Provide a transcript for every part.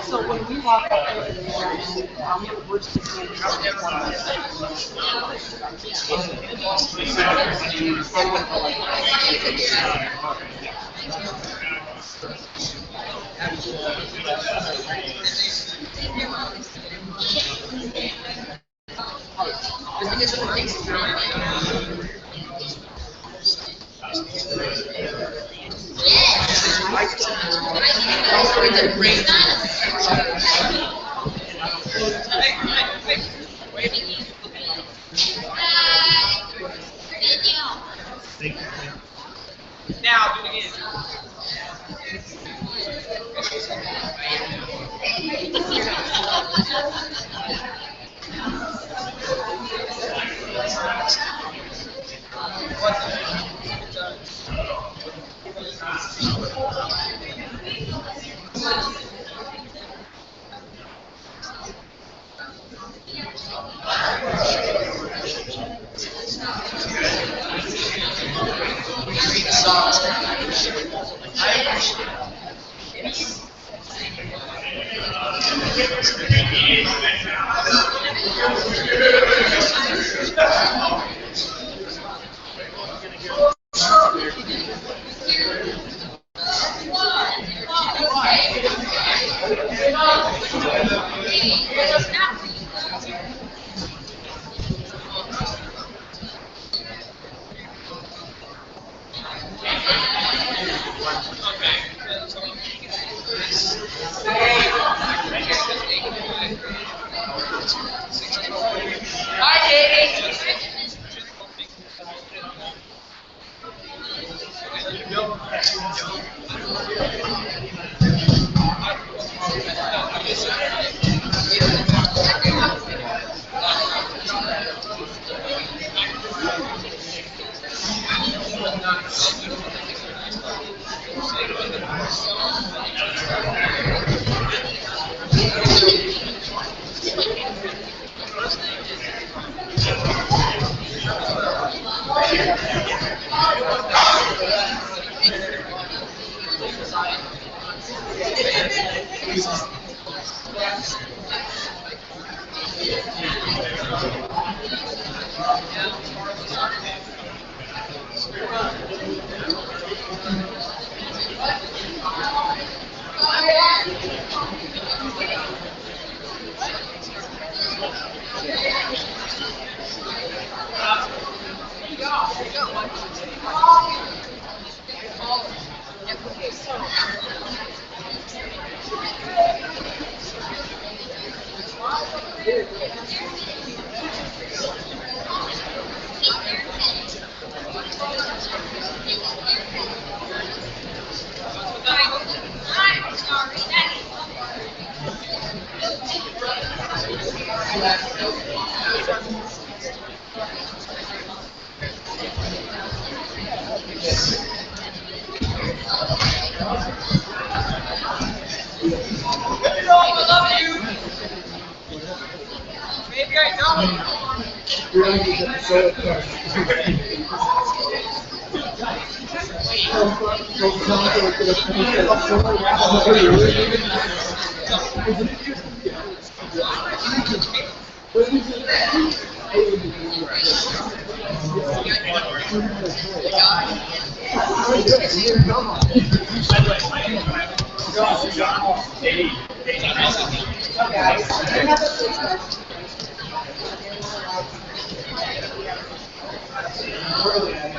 So when we walk up there, we're just Now, do it again.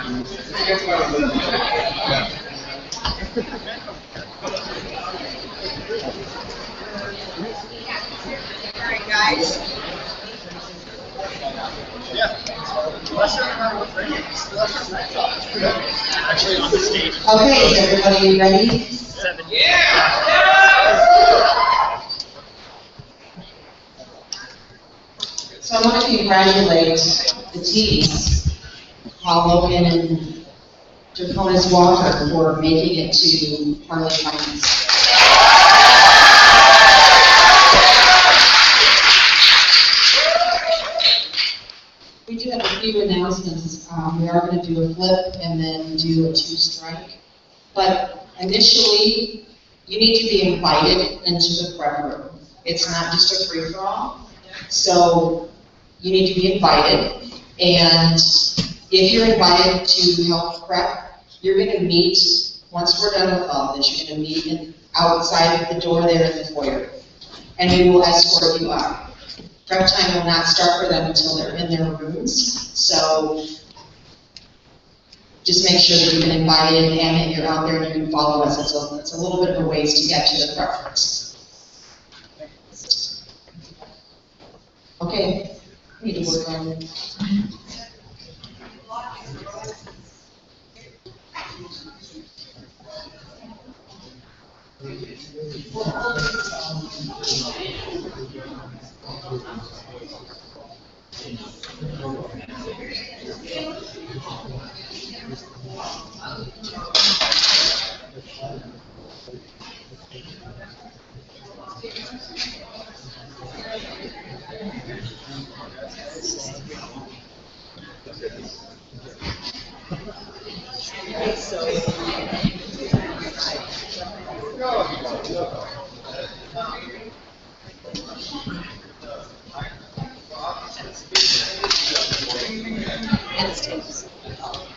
All right, guys. Actually on the stage. Okay, is everybody ready? 7. So I want to congratulate the teams, Paul Logan and Jaconis Walker, for making it to Parli finals. We do have a few announcements. We are going to do a flip and then do a 2-strike. But initially, you need to be invited into the prep room. It's not just a free-for-all. So you need to be invited. And if you're invited to help prep, you're going to meet, once we're done with all this, you're going to meet outside of the door there in the foyer. And we will escort you out. Prep time will not start for them until they're in their rooms, so just make sure that you've been invited and that you're out there and you can follow us. It's a little bit of a ways to get to the preference. Okay, we need to work on.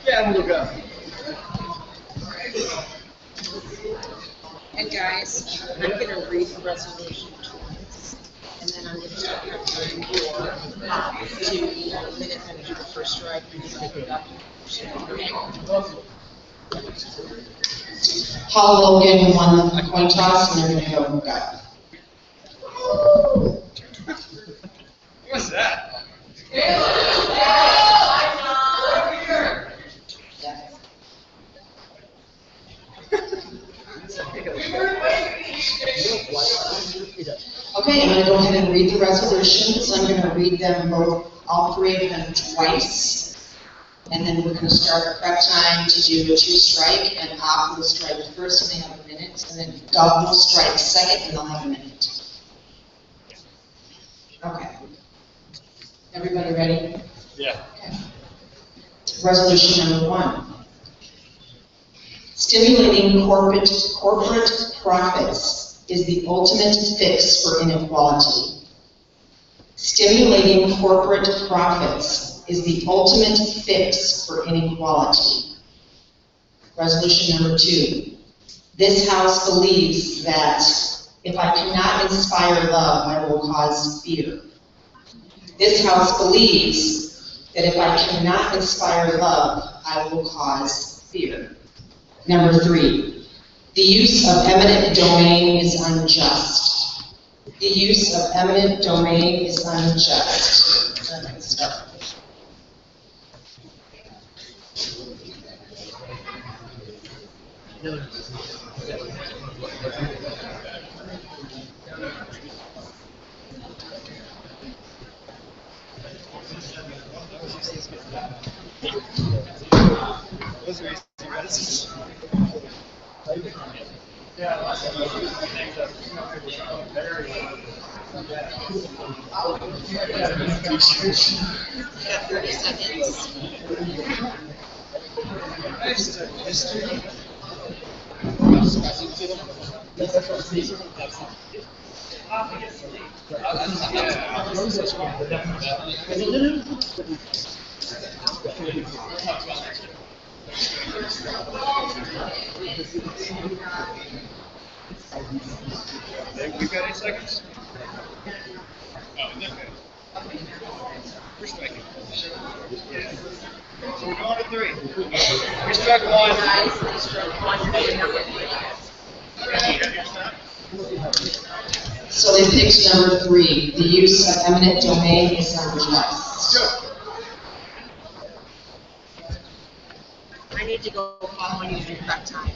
Yeah, we'll go. And guys, I'm going to read the resolution twice, and then I'm going to start doing your to minute and do the first strike. Paul Logan won the coin toss, and they're going to go gut. What's that? Okay, I'm going to go ahead and read the resolutions. I'm going to read them both, all three of them twice. And then we're going to start prep time to do a 2-strike, and Pop will strike first and they have a minute, and then Doug will strike second and they'll have a minute. Okay. Everybody ready? Yeah. Okay. Resolution number 1. Stimulating corporate profits is the ultimate fix for inequality. Stimulating corporate profits is the ultimate fix for inequality. Resolution number 2. This House believes that if I cannot inspire love, I will cause fear. This House believes that if I cannot inspire love, I will cause fear. Number 3, the use of eminent domain is unjust. The use of eminent domain is unjust. You have 30 seconds. We've got 8 seconds? Oh, okay. We're striking. Yeah. So we're going to 3. We struck 1. Guys, they struck one, you're not gonna get it. So they picked number 3, the use of eminent domain is number yes. I need to go follow you in that time.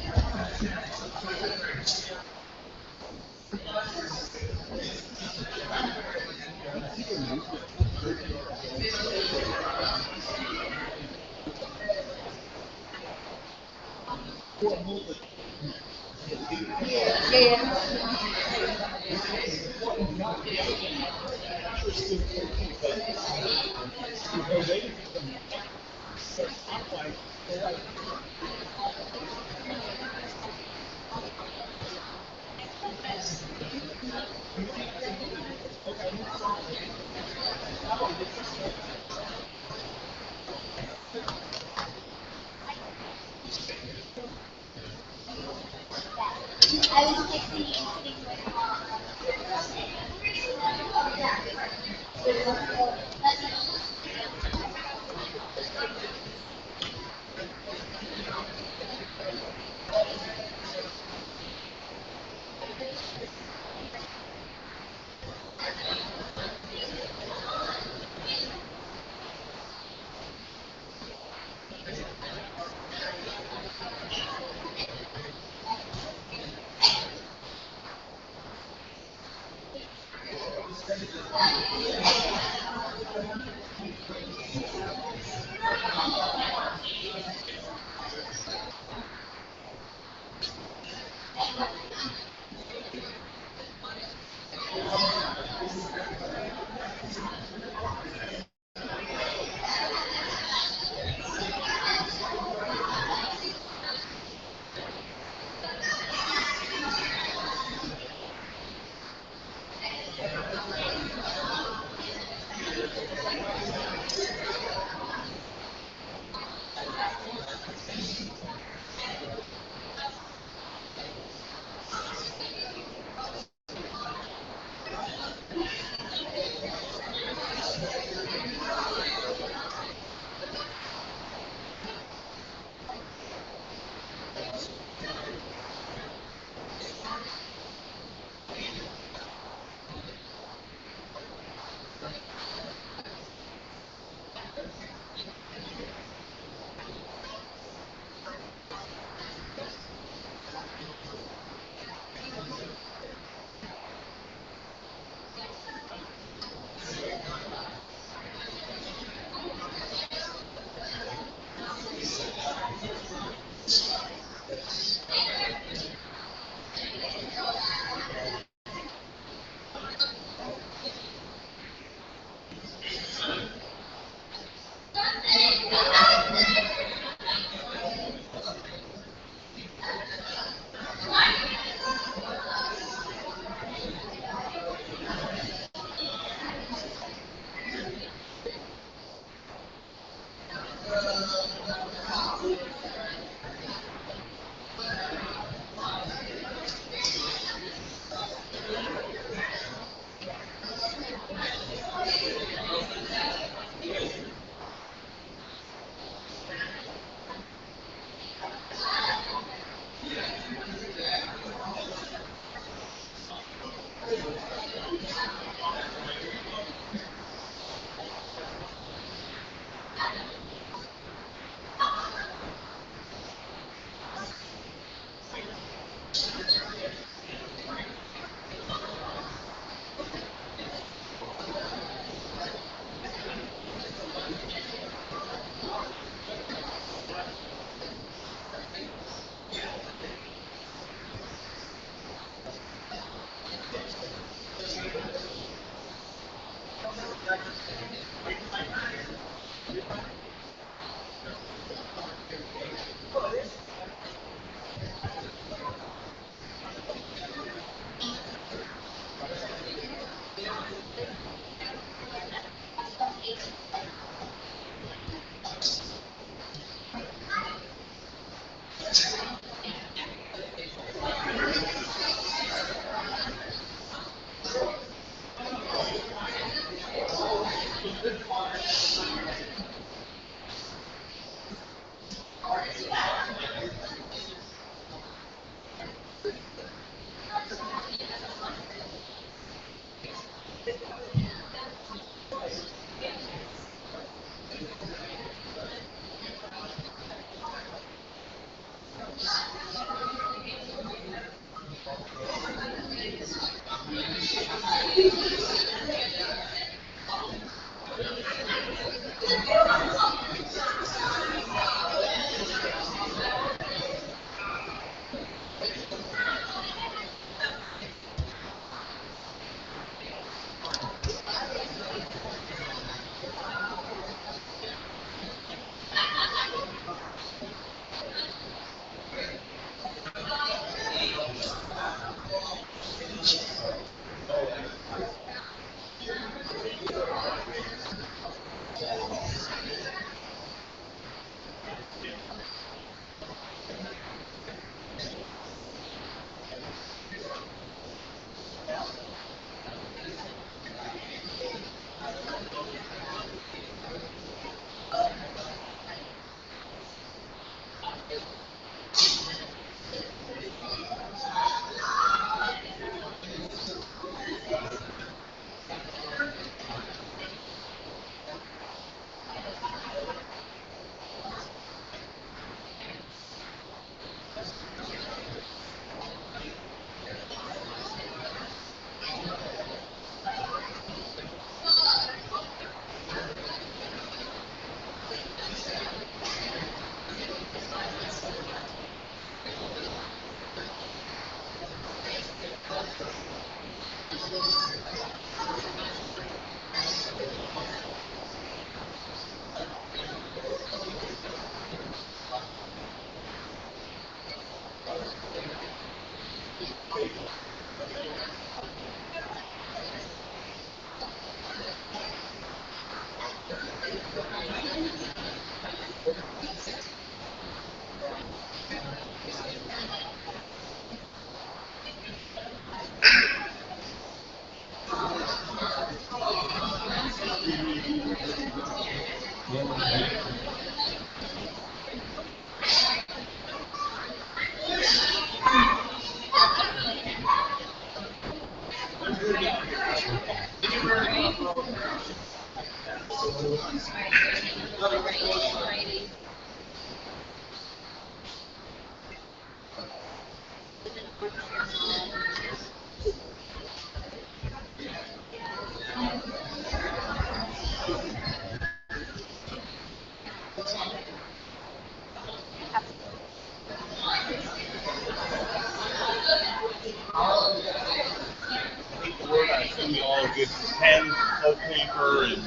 I assume you all good pen, coat paper, and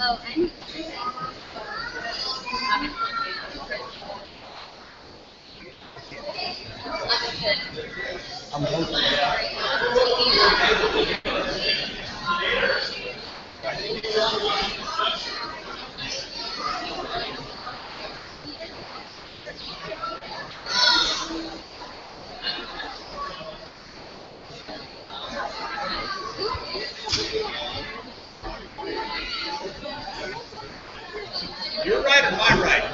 I'm hoping that. Your right or my right?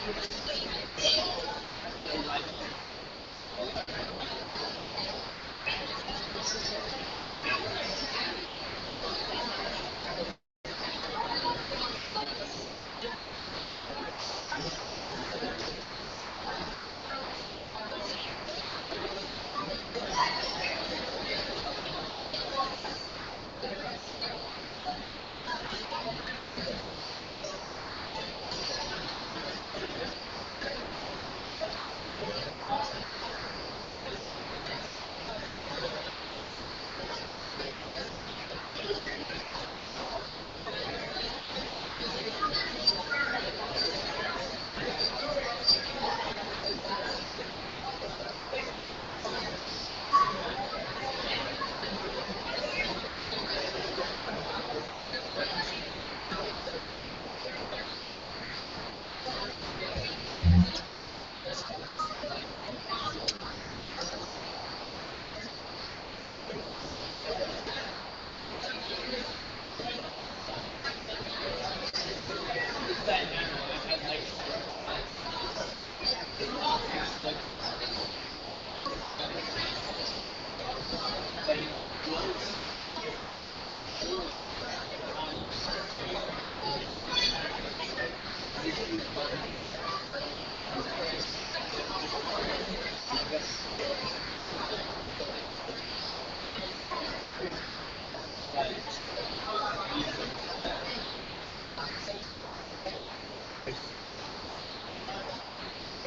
I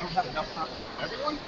don't have enough time for everyone.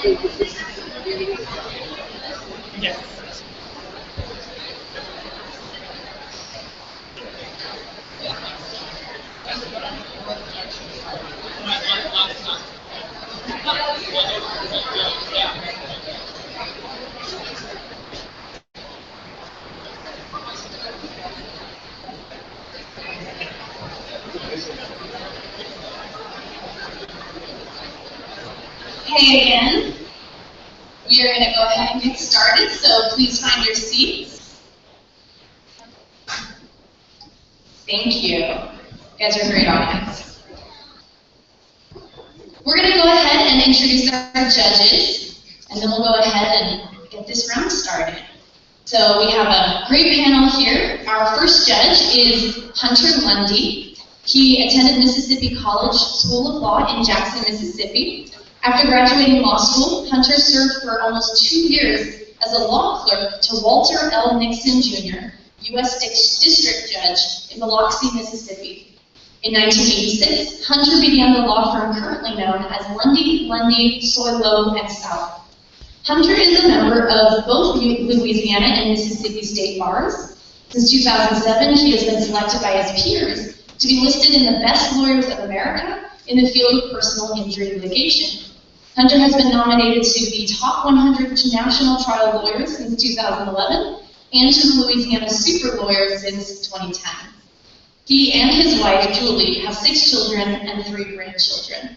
Yes. Hey again. We are going to go ahead and get started, so please find your seats. Thank you. You guys are a great audience. We're going to go ahead and introduce our judges, and then we'll go ahead and get this round started. So we have a great panel here. Our first judge is Hunter Lundy. He attended Mississippi College School of Law in Jackson, Mississippi. After graduating law school, Hunter served for almost 2 years as a law clerk to Walter L. Nixon, Jr., U.S. District Judge in Biloxi, Mississippi. In 1986, Hunter began the law firm currently known as Lundy, Soylo, and South. Hunter is a member of both Louisiana and Mississippi state bars. Since 2007, he has been selected by his peers to be listed in the best lawyers of America in the field of personal injury litigation. Hunter has been nominated to the top 100 national trial lawyers since 2011 and to the Louisiana Super Lawyers since 2010. He and his wife, Julie, have 6 children and 3 grandchildren.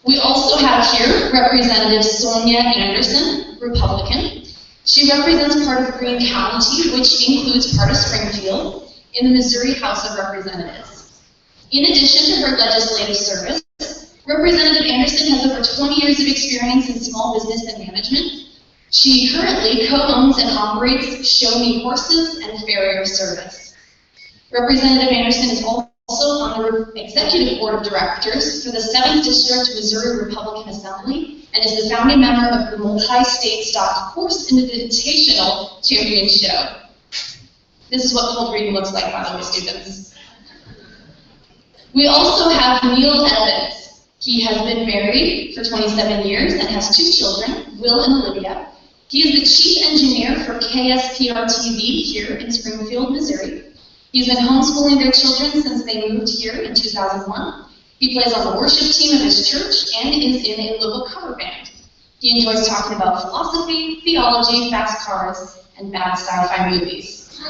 We also have here Representative Sonia Anderson, Republican. She represents part of Greene County, which includes part of Springfield, in the Missouri House of Representatives. In addition to her legislative service, Representative Anderson has over 20 years of experience in small business and management. She currently co-owns and operates Show Me Horses and Farrier Service. Representative Anderson is also on the Executive Board of Directors for the 7th District Missouri Republican Assembly and is the founding member of the Multi-State Stock Horse Invitational Champion Show. This is what cold reading looks like, by the way, students. We also have Neil Evans. He has been married for 27 years and has 2 children, Will and Olivia. He is the chief engineer for KSPR-TV here in Springfield, Missouri. He's been homeschooling their children since they moved here in 2001. He plays on the worship team of his church and is in a local cover band. He enjoys talking about philosophy, theology, fast cars, and bad sci-fi movies.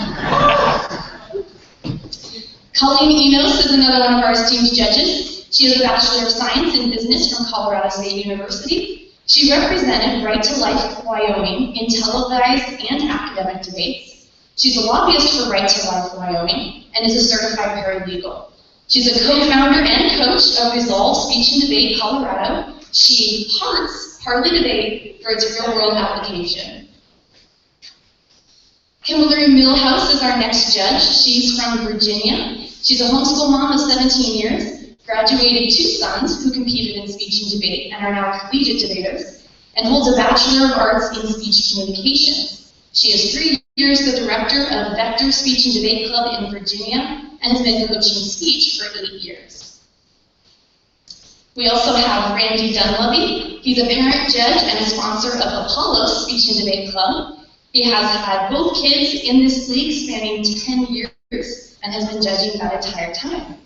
Colleen Enos is another one of our esteemed judges. She has a Bachelor of Science in Business from Colorado State University. She represented Right to Life Wyoming in televised and academic debates. She's a lobbyist for Right to Life Wyoming and is a certified paralegal. She's a co-founder and coach of Resolve Speech and Debate Colorado. She hearts Parli Debate for its real-world application. Kimberly Millhouse is our next judge. She's from Virginia. She's a homeschool mom of 17 years. Graduated 2 sons who competed in speech and debate and are now collegiate debaters, and holds a Bachelor of Arts in Speech Communications. She is 3 years the director of Vector Speech and Debate Club in Virginia and has been coaching speech for 8 years. We also have Randy Dunleavy. He's a parent, judge, and a sponsor of Apollo Speech and Debate Club. He has had both kids in this league spanning 10 years and has been judging that entire time.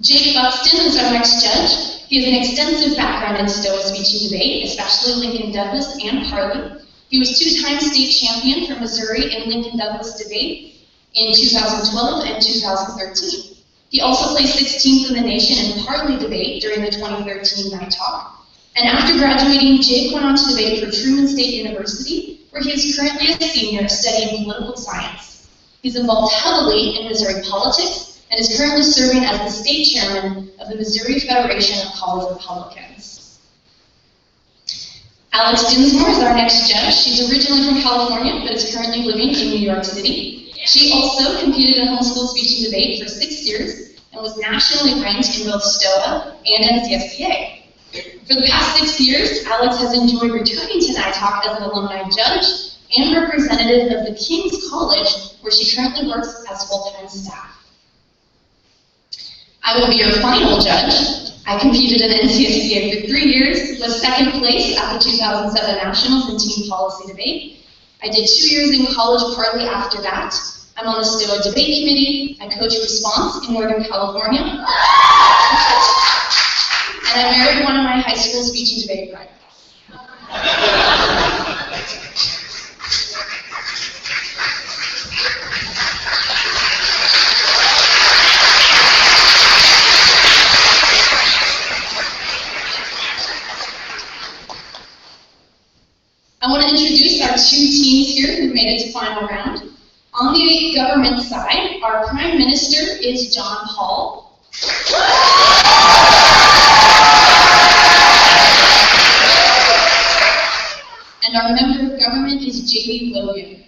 Jake Buxton is our next judge. He has an extensive background in STOA speech and debate, especially Lincoln Douglas and Parli. He was 2-time state champion for Missouri in Lincoln Douglas debate in 2012 and 2013. He also placed 16th in the nation in Parli debate during the 2013 NITOC. And after graduating, Jake went on to debate for Truman State University, where he is currently a senior studying political science. He's involved heavily in Missouri politics and is currently serving as the state chairman of the Missouri Federation of College Republicans. Alex Dinsmore is our next judge. She's originally from California, but is currently living in New York City. She also competed in homeschool speech and debate for 6 years and was nationally ranked in both STOA and NCSPA. For the past 6 years, Alex has enjoyed returning to NITOC as an alumni judge and representative of the King's College, where she currently works as full-time staff. I will be your final judge. I competed in NCSBA for 3 years, was second place at the 2007 Nationals in Team Policy Debate. I did 2 years in college Parli after that. I'm on the STOA debate committee. I coach Response in Northern California. And I married one of my high school speech and debate friends. I want to introduce our 2 teams here who made it to final round. On the government side, our Prime Minister is John Hall. And our Member of Government is J.B. Logan.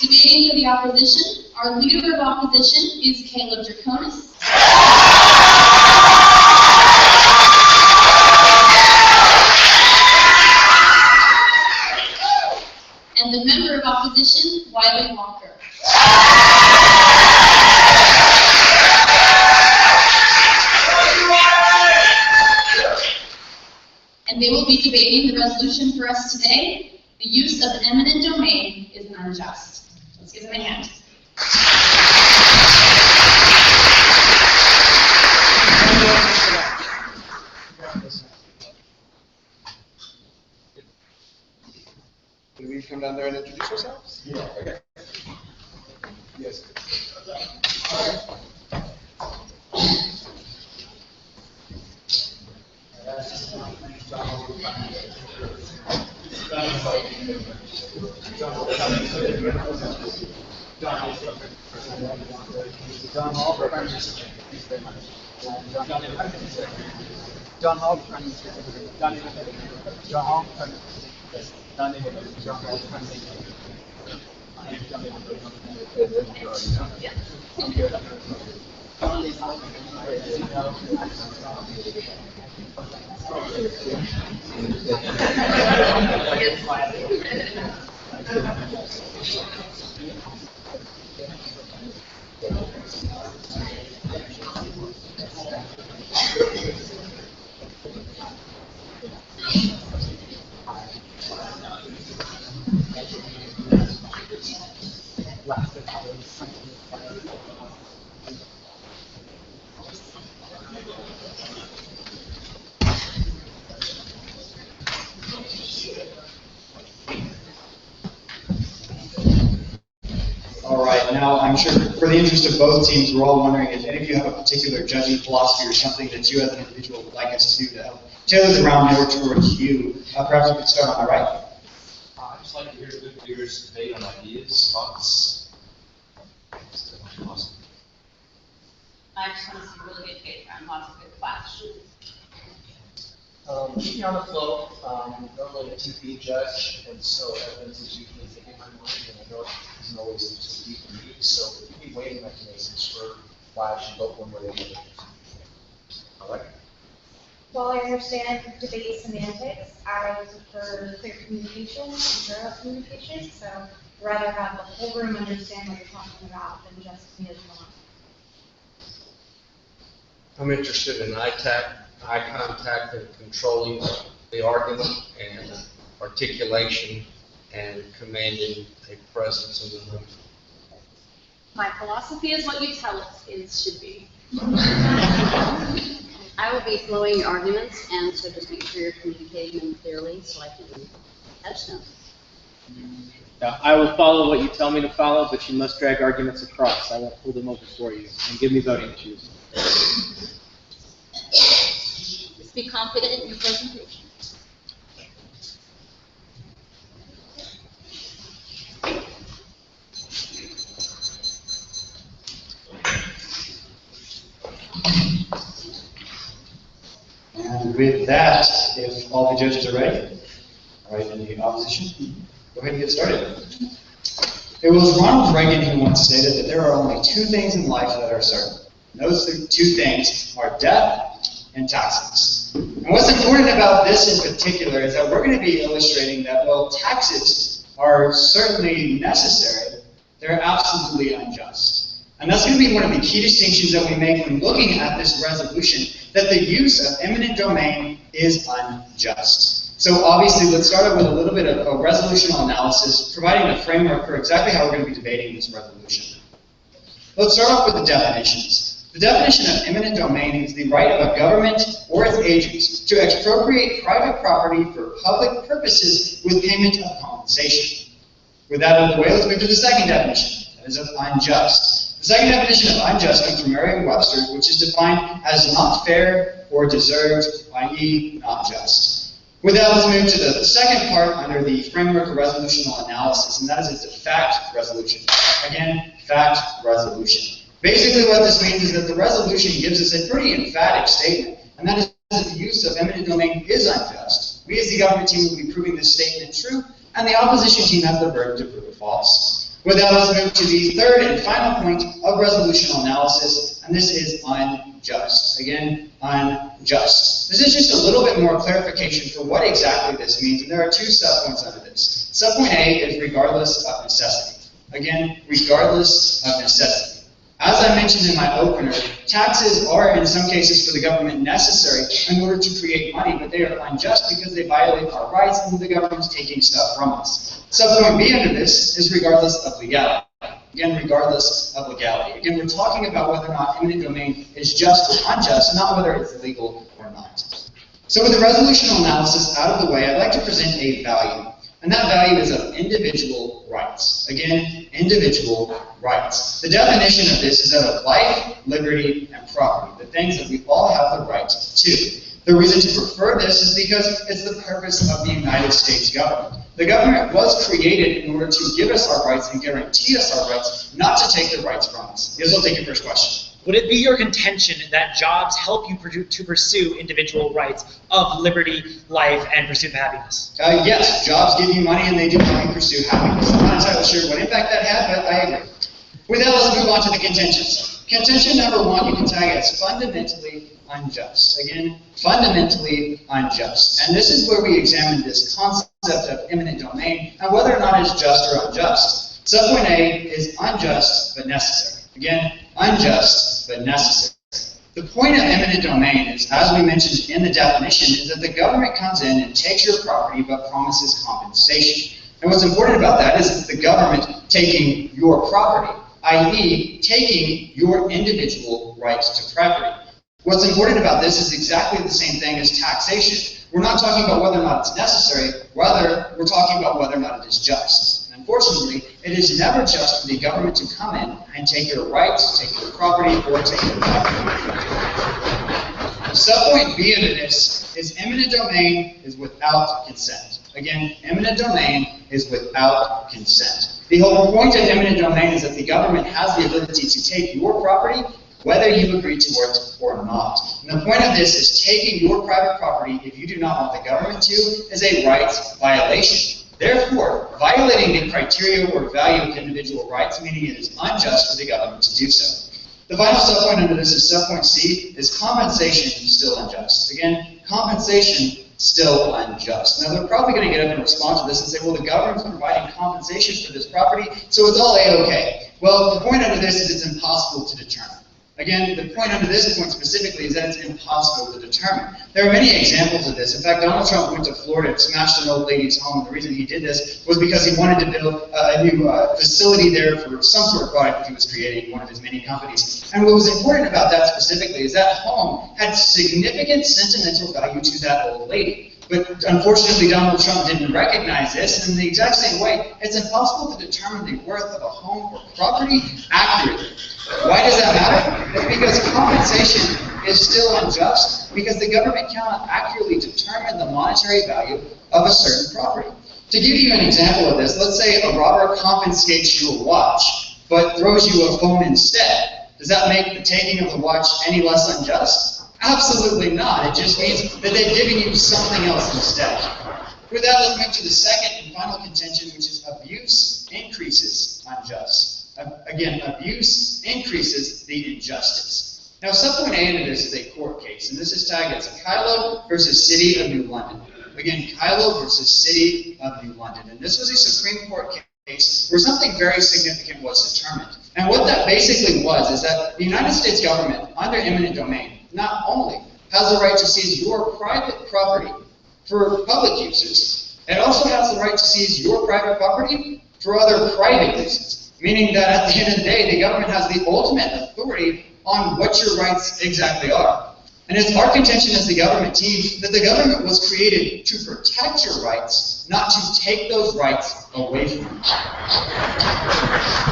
Debating for the opposition, our Leader of Opposition is Caleb Draconis. And the Member of Opposition, Wiley Walker. And they will be debating the resolution for us today. The use of eminent domain is unjust. Let's give them a hand. Did we come down there and introduce ourselves? Yeah. Okay. Yes. John Hall, Prime Minister. John Hall, Prime Minister. John Hall, Prime Minister. John Hall, Prime Minister. All right, now I'm sure for the interest of both teams, we're all wondering if any of you have a particular judging philosophy or something that you as an individual would like us to do to help tailor the round more towards you. Perhaps we could start on my right. I'd just like to hear a good, vigorous debate on ideas, thoughts. Awesome. I just want to see really good debate around lots of good clash. Keep me on the flow. Normally a TP judge, and so evidence is usually thinking in my mind, and I know it doesn't always so deep in me, so give me weighting mechanisms for why I should vote one way or the other. I like it. While I understand debate semantics, I prefer clear communication and thorough communication, so I'd rather have the whole room understand what you're talking about than just me as one. I'm interested in eye contact and controlling the argument and articulation and commanding a presence in the room. My philosophy is what you tell it should be. I will be flowing your arguments, and so just make sure you're communicating them clearly so I can catch them. I will follow what you tell me to follow, but you must drag arguments across. I won't pull them over for you, and give me voting issues. Just be confident in your presentation. And with that, if all the judges are ready, all right, in the opposition, go ahead and get started. It was Ronald Reagan who once stated that there are only 2 things in life that are certain. And those 2 things are death and taxes. And what's important about this in particular is that we're going to be illustrating that, well, taxes are certainly necessary, They're absolutely unjust. And that's going to be one of the key distinctions that we make when looking at this resolution, that the use of eminent domain is unjust. So obviously, let's start out with a little bit of a resolutional analysis, providing a framework for exactly how we're going to be debating this resolution. Let's start off with the definitions. The definition of eminent domain is the right of a government or its agents to expropriate private property for public purposes with payment of compensation. With that out of the way, let's move to the second definition, that is of unjust. The second definition of unjust comes from Merriam-Webster, which is defined as not fair or deserved, i.e. not just. With that, let's move to the second part under the framework of resolutional analysis, and that is a fact resolution. Again, fact resolution. Basically what this means is that the resolution gives us a pretty emphatic statement, and that is that the use of eminent domain is unjust. We as the government team will be proving this statement true, and the opposition team has the burden to prove it false. With that, let's move to the third and final point of resolutional analysis, and this is unjust. Again, unjust. This is just a little bit more clarification for what exactly this means, and there are two subpoints under this. Subpoint A is regardless of necessity. Again, regardless of necessity. As I mentioned in my opener, taxes are in some cases for the government necessary in order to create money, but they are unjust because they violate our rights and the government's taking stuff from us. Subpoint B under this is regardless of legality. Again, regardless of legality. Again, we're talking about whether or not eminent domain is just or unjust, not whether it's legal or not. So with the resolutional analysis out of the way, I'd like to present a value. And that value is of individual rights. Again, individual rights. The definition of this is that of life, liberty, and property, the things that we all have the right to. The reason to prefer this is because it's the purpose of the United States government. The government was created in order to give us our rights and guarantee us our rights, not to take the rights from us. Yes, I'll take your first question. Would it be your contention that jobs help you to pursue individual rights of liberty, life, and pursuit of happiness? Yes, jobs give you money and they do help you pursue happiness. I'm not entirely sure what impact that had, but I agree. With that, let's move on to the contentions. Contention number one, you can tag as fundamentally unjust. Again, fundamentally unjust. And this is where we examine this concept of eminent domain and whether or not it's just or unjust. Subpoint A is unjust but necessary. Again, unjust but necessary. The point of eminent domain is, as we mentioned in the definition, is that the government comes in and takes your property but promises compensation. And what's important about that is the government taking your property, i.e. taking your individual rights to property. What's important about this is exactly the same thing as taxation. We're not talking about whether or not it's necessary, rather we're talking about whether or not it is just. And unfortunately, it is never just for the government to come in and take your rights, take your property, or take your property. Subpoint B under this is eminent domain is without consent. Again, eminent domain is without consent. The whole point of eminent domain is that the government has the ability to take your property whether you agree to it or not. And the point of this is taking your private property, if you do not want the government to, is a rights violation. Therefore, violating the criteria or value of individual rights, meaning it is unjust for the government to do so. The final subpoint under this is subpoint C, is compensation still unjust. Again, compensation still unjust. Now they're probably going to get up and respond to this and say, well, the government's providing compensation for this property, so it's all A-okay. Well, the point under this is it's impossible to determine. Again, the point under this point specifically is that it's impossible to determine. There are many examples of this. In fact, Donald Trump went to Florida and smashed an old lady's home. The reason he did this was because he wanted to build a new facility there for some sort of product he was creating, one of his many companies. And what was important about that specifically is that home had significant sentimental value to that old lady. But unfortunately, Donald Trump didn't recognize this, and in the exact same way, it's impossible to determine the worth of a home or property accurately. Why does that matter? It's because compensation is still unjust, because the government cannot accurately determine the monetary value of a certain property. To give you an example of this, let's say a robber confiscates your watch, but throws you a phone instead. Does that make the taking of the watch any less unjust? Absolutely not. It just means that they've given you something else instead. With that, let's move to the second and final contention, which is abuse increases unjust. Again, abuse increases the injustice. Now, subpoint A into this is a court case, and this is tagged as Kylo versus City of New London. Again, Kylo versus City of New London. And this was a Supreme Court case where something very significant was determined. And what that basically was is that the United States government, under eminent domain, not only has the right to seize your private property for public uses, it also has the right to seize your private property for other private uses. Meaning that at the end of the day, the government has the ultimate authority on what your rights exactly are. And it's our contention as the government team that the government was created to protect your rights, not to take those rights away from you.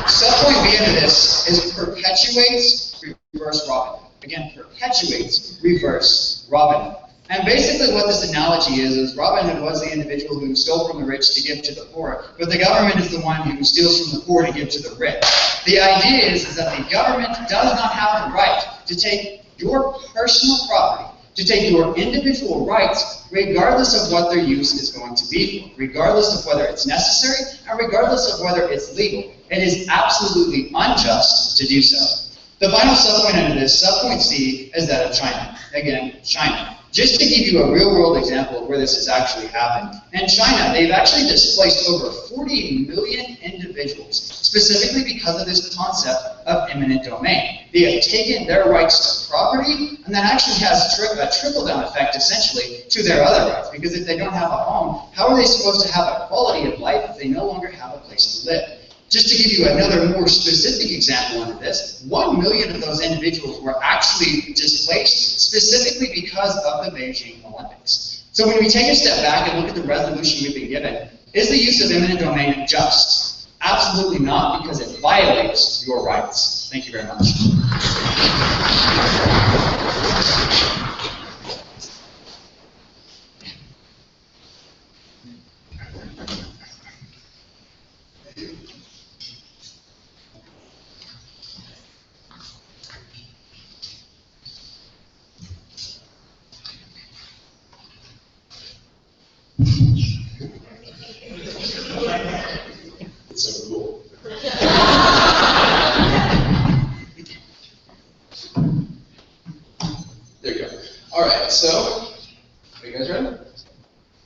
Subpoint B into this is perpetuates reverse Robin. Again, perpetuates reverse Robin. And basically what this analogy is Robin Hood was the individual who stole from the rich to give to the poor, but the government is the one who steals from the poor to give to the rich. The idea is that the government does not have the right to take your personal property, to take your individual rights, regardless of what their use is going to be for, regardless of whether it's necessary, and regardless of whether it's legal. It is absolutely unjust to do so. The final subpoint under this, subpoint C, is that of China. Again, China. Just to give you a real-world example of where this has actually happened, in China, they've actually displaced over 40 million individuals, specifically because of this concept of eminent domain. They have taken their rights to property, and that actually has a trickle-down effect, essentially, to their other rights. Because if they don't have a home, how are they supposed to have a quality of life if they no longer have a place to live? Just to give you another more specific example under this, 1 million of those individuals were actually displaced specifically because of the Beijing Olympics. So when we take a step back and look at the resolution we've been given, is the use of eminent domain just? Absolutely not, because it violates your rights. Thank you very much. It's so cool. There you go. All right, so are you guys ready?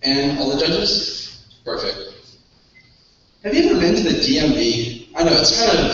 And all the judges? Perfect. Have you ever been to the DMV? I know it's kind of,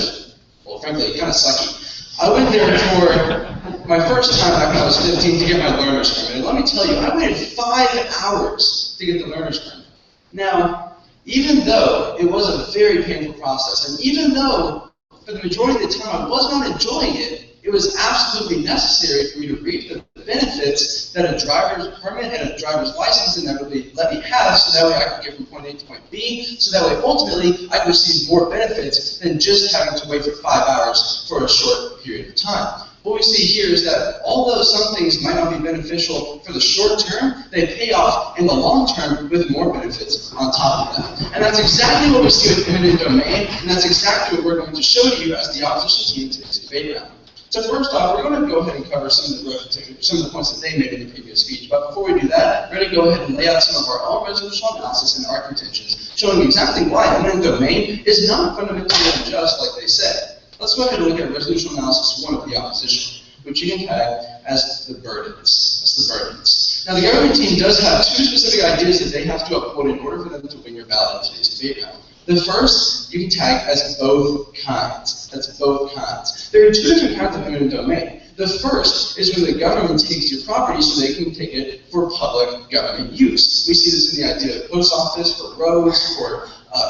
well, frankly, kind of sucky. I went there for my first time back when I was 15 to get my learner's permit. And let me tell you, I waited 5 hours to get the learner's permit. Now, even though it was a very painful process, and even though for the majority of the time I was not enjoying it, it was absolutely necessary for me to reap the benefits that a driver's permit and a driver's license inevitably let me have, so that way I could get from point A to point B, so that way ultimately I could receive more benefits than just having to wait for 5 hours for a short period of time. What we see here is that although some things might not be beneficial for the short term, they pay off in the long term with more benefits on top of that. And that's exactly what we see with eminent domain, and that's exactly what we're going to show to you as the opposition team in today's debate round. So first off, we're going to go ahead and cover some of the points that they made in the previous speech. But before we do that, we're going to go ahead and lay out some of our own resolutional analysis and our contentions, showing you exactly why eminent domain is not fundamentally unjust like they said. Let's go ahead and look at resolutional analysis 1 of the opposition, which you can tag as the burdens. That's the burdens. Now, the government team does have 2 specific ideas that they have to uphold in order for them to win your ballot in today's debate round. The first, you can tag as both kinds. That's both kinds. There are 2 different kinds of eminent domain. The first is when the government takes your property so they can take it for public government use. We see this in the idea of post office, for roads, for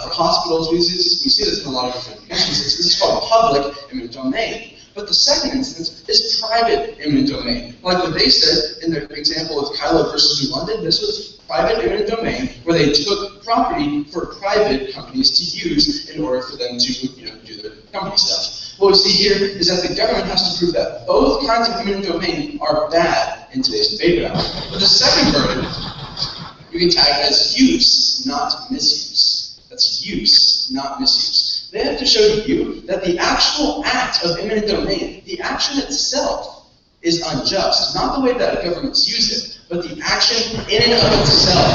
hospitals. We see this in a lot of different instances. This is called public eminent domain. But the second instance is private eminent domain. Like what they said in their example of Kylo versus New London, this was private eminent domain where they took property for private companies to use in order for them to do their company stuff. What we see here is that the government has to prove that both kinds of eminent domain are bad in today's debate round. But the second burden, you can tag as use, not misuse. That's use, not misuse. They have to show to you that the actual act of eminent domain, the action itself, is unjust. Not the way that governments use it, but the action in and of itself.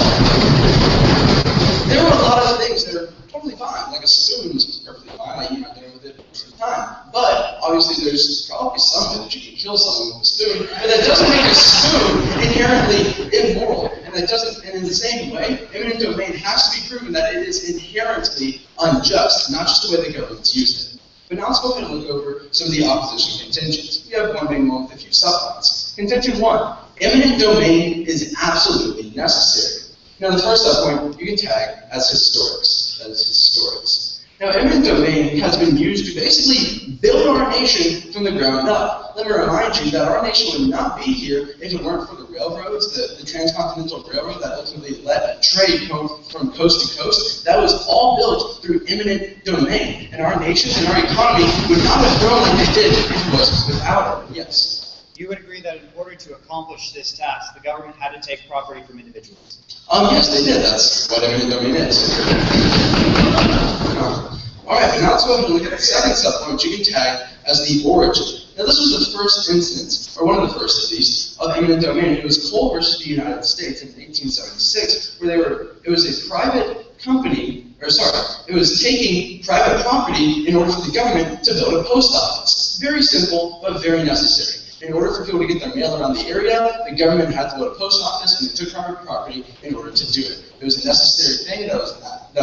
There are a lot of things that are totally fine, like a spoon is perfectly fine. I eat my dinner with it most of the time. But obviously there's probably some way that you can kill someone with a spoon, but that doesn't make a spoon inherently immoral, and that doesn't in In the same way, eminent domain has to be proven that it is inherently unjust, not just the way the government's used it. But now let's go ahead and look over some of the opposition contentions. We have one big one with a few sublines. Contention 1, eminent domain is absolutely necessary. Now the first subpoint you can tag as historics. That is historics. Now, eminent domain has been used to basically build our nation from the ground up. Let me remind you that our nation would not be here if it weren't for the railroads, the transcontinental railroad that ultimately let trade go from coast to coast. That was all built through eminent domain. And our nation and our economy would not have grown like it did if it was without it. Yes? You would agree that in order to accomplish this task, the government had to take property from individuals? Yes, they did. That's what eminent domain is. Alright, now let's go ahead and look at the second subpoint you can tag as the origin. Now this was the first instance, or one of the first at least, of eminent domain. It was Cole versus the United States in 1876, where it was a private company, it was taking private property in order for the government to build a post office. Very simple, but very necessary. In order for people to get their mail around the area, the government had to build a post office, and they took private property in order to do it. It was a necessary thing that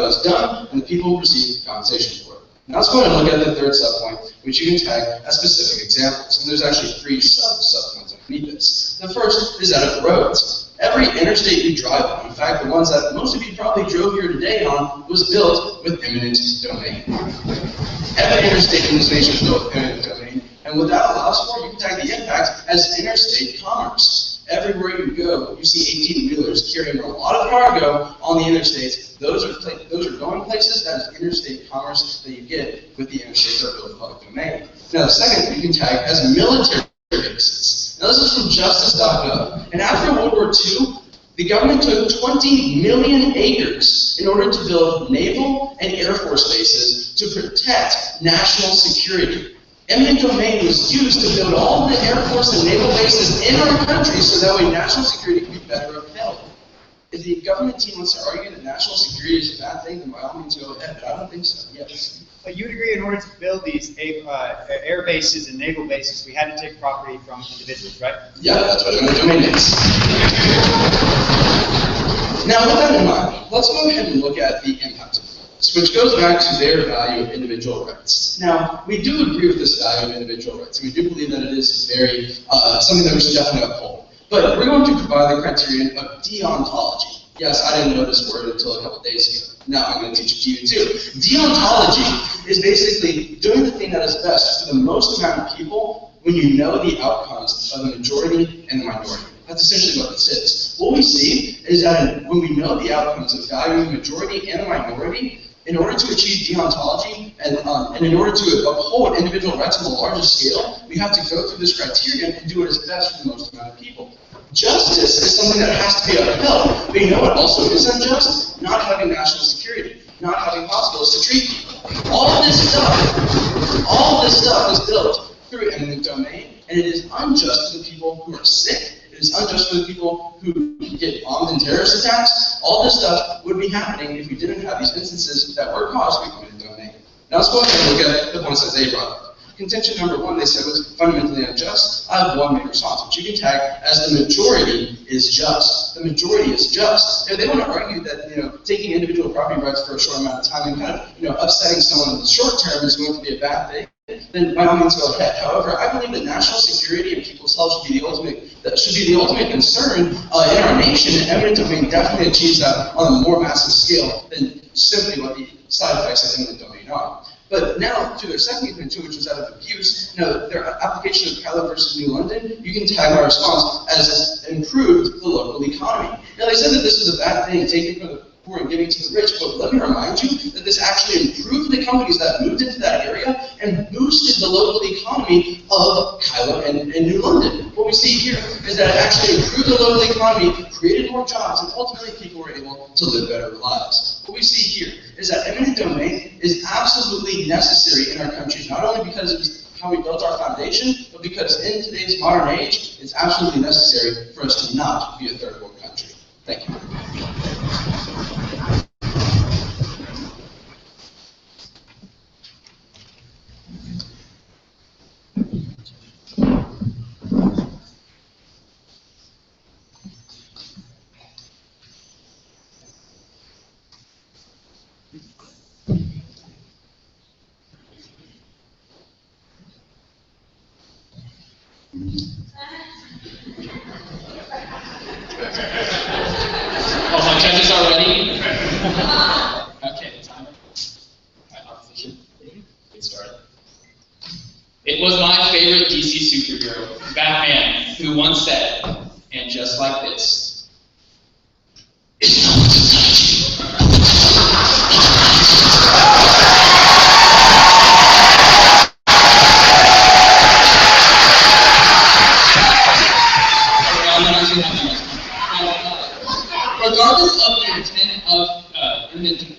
was done, and the people received compensation for it. Now let's go ahead and look at the third subpoint, which you can tag as specific examples. And there's actually 3 subpoints underneath this. The first is that of roads. Every interstate you drive on, in fact, the ones that most of you probably drove here today on, was built with eminent domain. Every interstate in this nation is built with eminent domain. And what that allows for, you can tag the impact as interstate commerce. Everywhere you go, you see 18-wheelers carrying a lot of cargo on the interstates. Those are going places. That is interstate commerce that you get with the interstates that are built with public domain. Now, the second you can tag as military bases. Now, this is from justice.gov. And after World War II, the government took 20 million acres in order to build naval and air force bases to protect national security. Eminent domain was used to build all the Air Force and naval bases in our country so that way national security can be better upheld. If the government team wants to argue that national security is a bad thing, then by all means go ahead, but I don't think so. Yes? But you'd agree in order to build these air bases and naval bases, we had to take property from individuals, right? Yeah, that's what eminent domain is. Now, with that in mind, let's go ahead and look at the impact of this, which goes back to their value of individual rights. Now, we do agree with this value of individual rights, and we do believe that it is very something that we should definitely uphold. But we're going to provide the criterion of deontology. Yes, I didn't know this word until a couple days ago. Now I'm going to teach it to you too. Deontology is basically doing the thing that is best for the most amount of people when you know the outcomes of the majority and the minority. That's essentially what this is. What we see is that when we know the outcomes of valuing the majority and the minority, in order to achieve deontology and in order to uphold individual rights on a larger scale, we have to go through this criterion and do what is best for the most amount of people. Justice is something that has to be upheld, but you know what also is unjust? Not having national security, not having hospitals to treat people. All of this stuff is built through eminent domain, and it is unjust for the people who are sick. It is unjust for the people who get bombed in terrorist attacks. All this stuff would be happening if we didn't have these instances that were caused by eminent domain. Now let's go ahead and look at the points that they brought up. Contention number 1, they said, was fundamentally unjust. I have one main response, which you can tag as the majority is just. The majority is just. They want to argue that taking individual property rights for a short amount of time and kind of upsetting someone in the short term is going to be a bad thing. Then by all means go ahead. However, I believe that national security and people's health should be the ultimate concern in our nation, and eminent domain definitely achieves that on a more massive scale than simply what the side effects of eminent domain are. But now, to their second contention, which was that of abuse, their application of Parli versus New London, you can tag my response as improved the local economy. Now, they said that this was a bad thing, taking from the poor and giving to the rich, but let me remind you that this actually improved the companies that moved into that area and boosted the local economy of Kyla and New London. What we see here is that it actually improved the local economy, created more jobs, and ultimately people were able to live better lives. What we see here is that eminent domain is absolutely necessary in our country, not only because it's how we built our foundation, but because in today's modern age, it's absolutely necessary for us to not be a third world country. Thank you. Oh, my judges are ready? Okay, timer. My opposition. Get started. It was my favorite DC superhero, Batman, who once said, and just like this, it's not what regardless of the intent of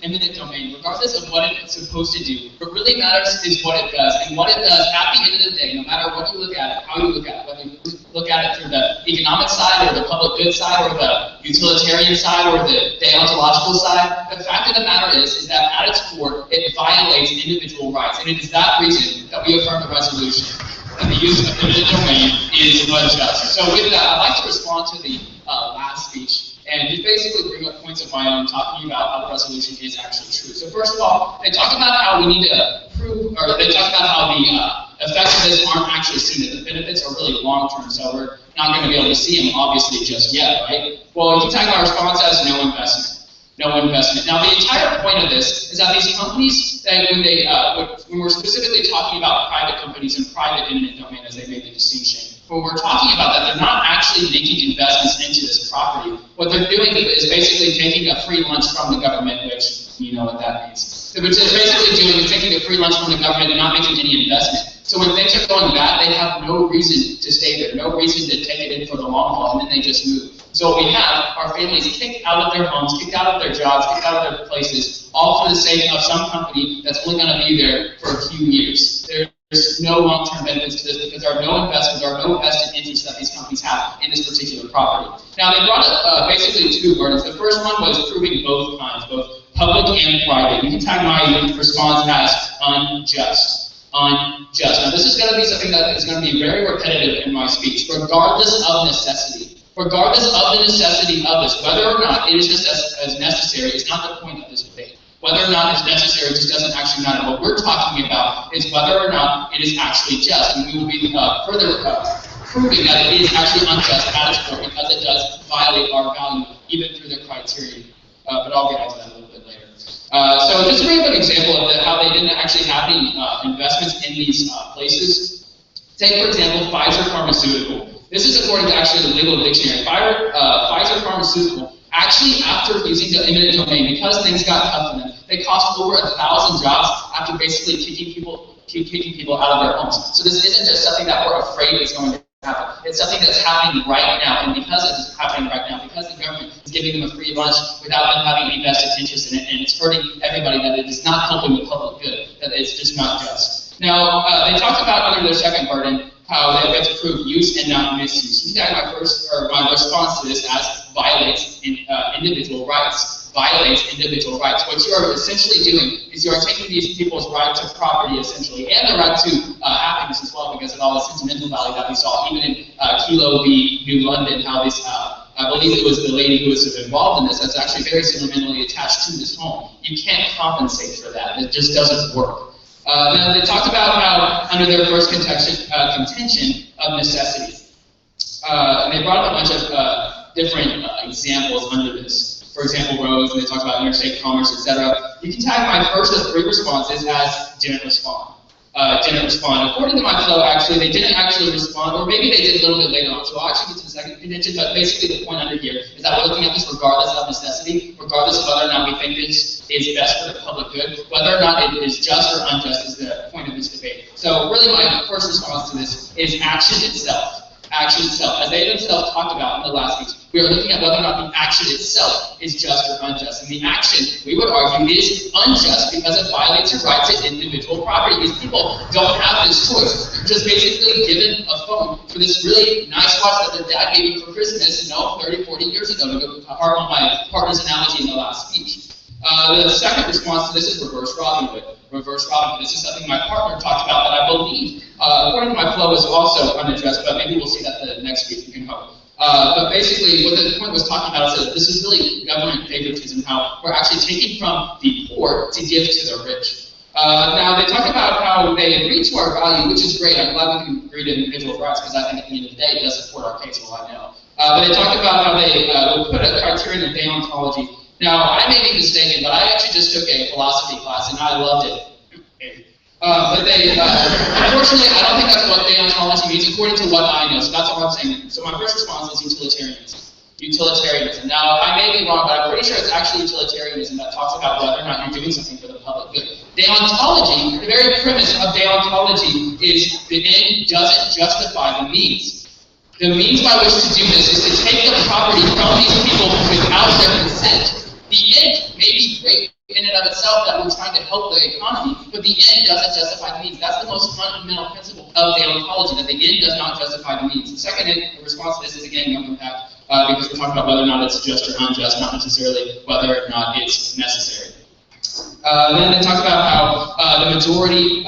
eminent domain, regardless of what it's supposed to do, what really matters is what it does. And what it does, at the end of the day, no matter what you look at it, how you look at it, whether you look at it through the economic side or the public good side or the utilitarian side or the deontological side, the fact of the matter is that at its core, it violates individual rights. And it is that reason that we affirm the resolution. And the use of eminent domain is unjust. So with that, I'd like to respond to the last speech and just basically bring up points of my own talking about how the resolution is actually true. So first of all, they talk about how we need to prove, or they talk about how the effects of this aren't actually seen, that the benefits are really long-term, so we're not going to be able to see them, obviously, just yet, right? Well, you can tag my response as no investment. No investment. Now, the entire point of this is that these companies, that when we're specifically talking about private companies and private eminent domain, as they made the distinction, when we're talking about that, they're not actually making investments into this property. What they're doing is basically taking a free lunch from the government, which you know what that means. So what they're basically doing is taking a free lunch from the government and not making any investment. So when things are going bad, they have no reason to stay there, no reason to take it in for the long haul, and then they just move. So what we have are families kicked out of their homes, kicked out of their jobs, kicked out of their places, all for the sake of some company that's only going to be there for a few years. There's no long-term benefits to this because there are no investments, there are no vested interests that these companies have in this particular property. Now, they brought up basically two burdens. The first one was proving both kinds, both public and private. You can tag my response as unjust. Unjust. Now, this is going to be something that is going to be very repetitive in my speech, regardless of necessity. Regardless of the necessity of this, whether or not it is just as necessary, is not the point of this debate. Whether or not it's necessary just doesn't actually matter. What we're talking about is whether or not it is actually just, and we will be further proving that it is actually unjust at its core because it does violate our value, even through the criteria. But I'll get into that a little bit later. So just to bring up an example of how they didn't actually have any investments in these places. Take, for example, Pfizer Pharmaceutical. This is according to actually the legal dictionary. Pfizer Pharmaceutical, actually after using the eminent domain, because things got tough for them, they cost over 1,000 jobs after basically kicking people out of their homes. So this isn't just something that we're afraid is going to happen. It's something that's happening right now, and because it's happening right now, because the government is giving them a free lunch without them having any vested interest in it, and it's hurting everybody, that it is not helping the public good, that it's just not just. Now, they talked about under their second burden, how they have to prove use and not misuse. You got my response to this as violates individual rights. Violates individual rights. What you are essentially doing is you are taking these people's right to property, essentially, and the right to happiness as well, because of all the sentimental value that we saw, even in Kilo v. New London, how this, I believe it was the lady who was involved in this, that's actually very sentimentally attached to this home. You can't compensate for that. It just doesn't work. Now, they talked about how, under their first contention of necessity, and they brought up a bunch of different examples under this. For example, roads, and they talked about interstate commerce, etc. You can tag my first of three responses as didn't respond. Didn't respond. According to my flow, actually, they didn't actually respond, or maybe they did a little bit later on. So I'll actually get to the second contention, but basically the point under here is that we're looking at this regardless of necessity, regardless of whether or not we think this is best for the public good, whether or not it is just or unjust is the point of this debate. So really my first response to this is action itself. Action itself. As they themselves talked about in the last speech, we are looking at whether or not the action itself is just or unjust. And the action, we would argue, is unjust because it violates your right to individual property. These people don't have this choice. They're just basically given a phone for this really nice watch that their dad gave them for Christmas, 30, 40 years ago, to go harp on my partner's analogy in the last speech. The second response to this is reverse Robin Hood. Reverse Robin Hood. This is something my partner talked about that I believe, according to my flow, is also unaddressed, but maybe we'll see that the next week, we can hope. But basically, what the point was talking about is that this is really government favoritism, how we're actually taking from the poor to give to the rich. Now, they talk about how they agree to our value, which is great. I'm glad we can agree to individual rights, because I think at the end of the day, it does support our case, well, I know. But they talk about how they will put a criterion of deontology. Now, I may be mistaken, but I actually just took a philosophy class, and I loved it. But they, unfortunately, I don't think that's what deontology means, according to what I know. So that's all I'm saying. So my first response is utilitarianism. Utilitarianism. Now, I may be wrong, but I'm pretty sure it's actually utilitarianism that talks about whether or not you're doing something for the public good. Deontology, the very premise of deontology is the end doesn't justify the means. The means by which to do this is to take the property from these people without their consent. The end may be great in and of itself that we're trying to help the economy, but the end doesn't justify the means. That's the most fundamental principle of deontology, that the end does not justify the means. The second response to this is, again, no impact, because we're talking about whether or not it's just or unjust, not necessarily whether or not it's necessary. Then they talk about how the majority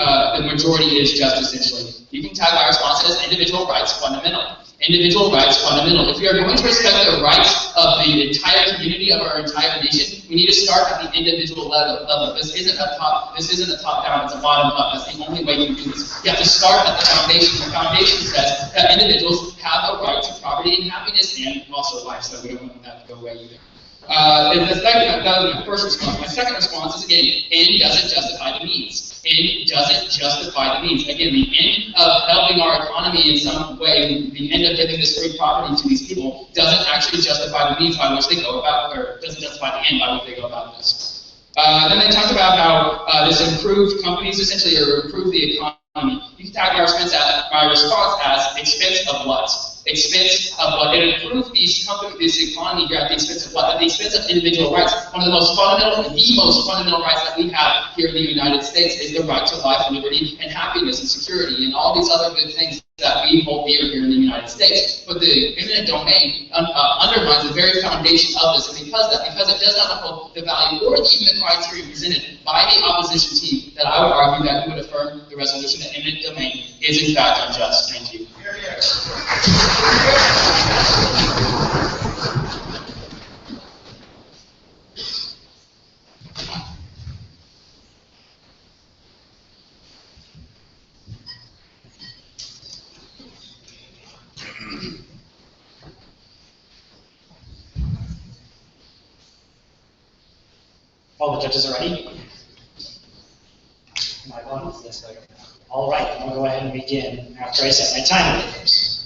is just, essentially. You can tag my response as individual rights fundamental. Individual rights fundamental. If we are going to respect the rights of the entire community, of our entire nation, we need to start at the individual level. This isn't a top down, it's a bottom up. That's the only way you can do this. You have to start at the foundation. The foundation says that individuals have a right to property and happiness and also life, so we don't want that to go away either. That was my first response. My second response is, again, end doesn't justify the means. End doesn't justify the means. Again, the end of helping our economy in some way, the end of giving this free property to these people, doesn't actually justify the means by which they go about, or doesn't justify the end by which they go about this. Then they talked about how this improved companies, essentially, or improved the economy. You can tag my response as expense of what? Expense of what? It improved these companies, this economy here at the expense of what? At the expense of individual rights. One of the most fundamental rights that we have here in the United States is the right to life, liberty, and happiness, and security, and all these other good things that we hold dear here in the United States. But the eminent domain undermines the very foundation of this, and because it does not uphold the value or even the criteria presented by the opposition team, that I would argue that we would affirm the resolution that eminent domain is in fact unjust. Thank you. All the judges are ready? My one is this way. All right, I'm going to go ahead and begin after I set my timer first.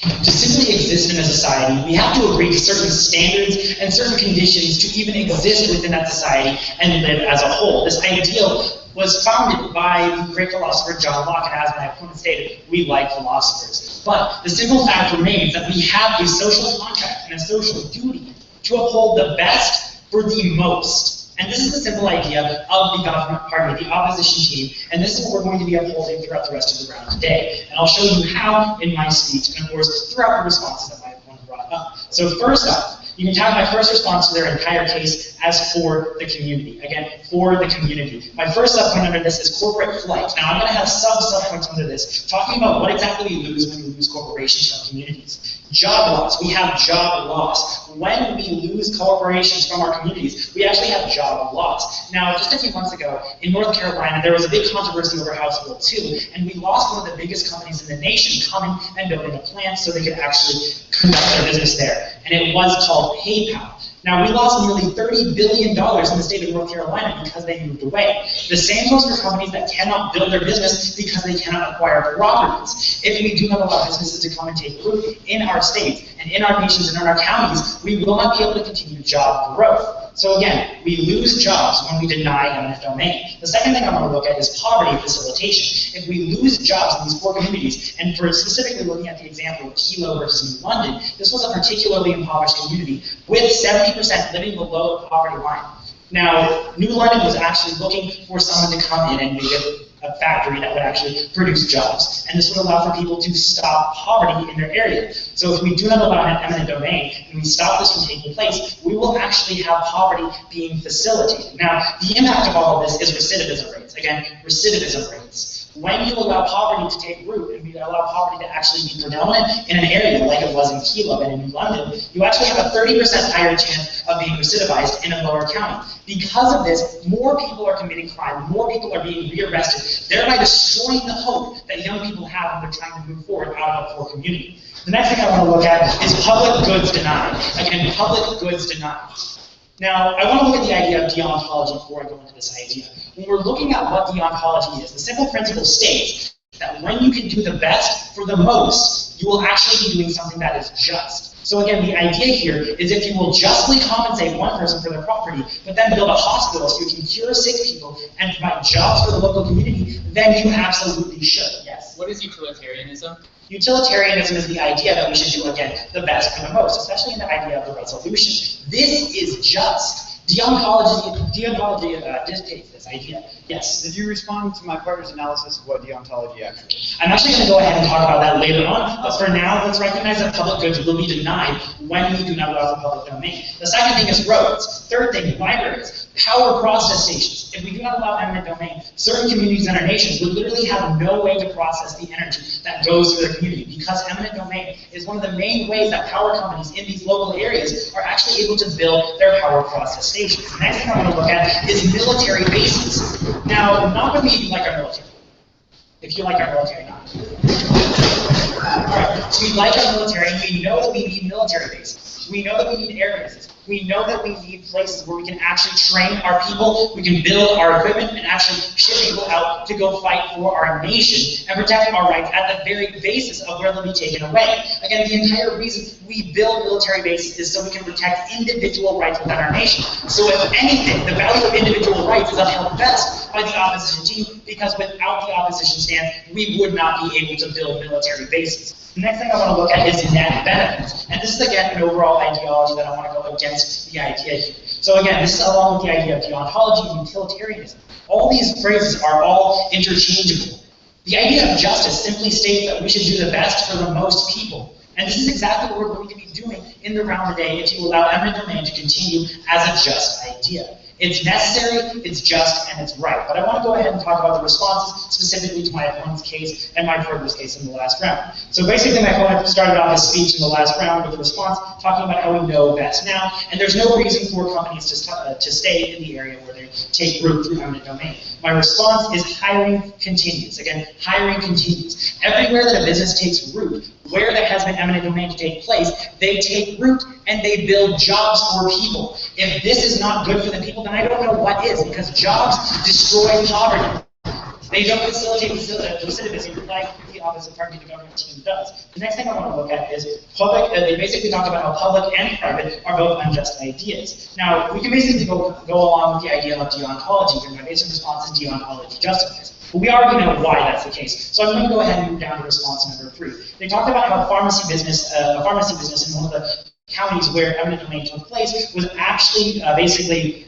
To simply exist in a society, we have to agree to certain standards and certain conditions to even exist within that society and live as a whole. This ideal was founded by the great philosopher John Locke, and as my opponent stated, we like philosophers. But the simple fact remains that we have a social contract and a social duty to uphold the best for the most. And this is the simple idea of the government party, the opposition team, and this is what we're going to be upholding throughout the rest of the round today. And I'll show you how in my speech, and of course throughout the responses that my opponent brought up. So first up, you can tag my first response to their entire case as for the community. Again, for the community. My first subpoint under this is corporate flight. Now I'm going to have sub-subpoints under this, talking about what exactly we lose when we lose corporations from communities. Job loss. We have job loss. When we lose corporations from our communities, we actually have job loss. Now, just a few months ago, in North Carolina, there was a big controversy over House Bill 2, and we lost one of the biggest companies in the nation coming and building a plant so they could actually conduct their business there. And it was called PayPal. Now, we lost nearly $30 billion in the state of North Carolina because they moved away. The same goes for companies that cannot build their business because they cannot acquire properties. If we do not allow businesses to come and take root in our states and in our nations and in our counties, we will not be able to continue job growth. So again, we lose jobs when we deny eminent domain. The second thing I want to look at is poverty facilitation. If we lose jobs in these poor communities, and for specifically looking at the example of Kilo versus New London, this was a particularly impoverished community with 70% living below the poverty line. Now, New London was actually looking for someone to come in and make a factory that would actually produce jobs. And this would allow for people to stop poverty in their area. So if we do not allow an eminent domain, and we stop this from taking place, we will actually have poverty being facilitated. Now, the impact of all of this is recidivism rates. Again, recidivism rates. when you allow poverty to take root and you allow poverty to actually be predominant in an area like it was in Kilo and in London, you actually have a 30% higher chance of being recidivized in a lower county. Because of this, more people are committing crime, more people are being rearrested, thereby destroying the hope that young people have when they're trying to move forward out of a poor community. The next thing I want to look at is public goods denied. Again, public goods denied. Now, I want to look at the idea of deontology before I go into this idea. When we're looking at what deontology is, the simple principle states that when you can do the best for the most, you will actually be doing something that is just. So again, the idea here is if you will justly compensate one person for their property, but then build a hospital so you can cure sick people and provide jobs for the local community, then you absolutely should, yes. What is utilitarianism? Utilitarianism is the idea that we should do, again, the best for the most, especially in the idea of the right solution. This is just. Deontology dictates this idea. Yes? Did you respond to my partner's analysis of what deontology actually is? I'm actually going to go ahead and talk about that later on, but for now, let's recognize that public goods will be denied when we do not allow the public domain. The second thing is roads. Third thing, libraries, power process stations. If we do not allow eminent domain, certain communities in our nation would literally have no way to process the energy that goes through their community, because eminent domain is one of the main ways that power companies in these local areas are actually able to build their power process stations. The next thing I want to look at is military bases. Now, not that we like our military. If you like our military, not. Alright, so we like our military, and we know that we need military bases. We know that we need air bases. We know that we need places where we can actually train our people, we can build our equipment, and actually ship people out to go fight for our nation and protect our rights at the very basis of where they'll be taken away. Again, the entire reason we build military bases is so we can protect individual rights within our nation. So if anything, the value of individual rights is upheld best by the opposition team, because without the opposition stance, we would not be able to build military bases. The next thing I want to look at is net benefits. And this is, again, an overall ideology that I want to go against the idea here. So again, this is along with the idea of deontology and utilitarianism. All these phrases are all interchangeable. The idea of justice simply states that we should do the best for the most people. And this is exactly what we're going to be doing in the round today if you allow eminent domain to continue as a just idea. It's necessary, it's just, and it's right. But I want to go ahead and talk about the responses specifically to my opponent's case and my partner's case in the last round. So basically, my opponent started off his speech in the last round with a response talking about how we know best now, and there's no reason for companies to stay in the area where they take root through eminent domain. My response is hiring continues. Again, hiring continues. Everywhere that a business takes root, where there has been eminent domain to take place, they take root and they build jobs for people. If this is not good for the people, then I don't know what is, because jobs destroy poverty. They don't facilitate recidivism like the opposite party of the government team does. The next thing I want to look at is public. They basically talked about how public and private are both unjust ideas. Now, we can basically go along with the idea of deontology, and my basic response is deontology justifies. But we already know why that's the case. So I'm going to go ahead and move down to response number 3. They talked about how a pharmacy business in one of the counties where eminent domain took place was actually they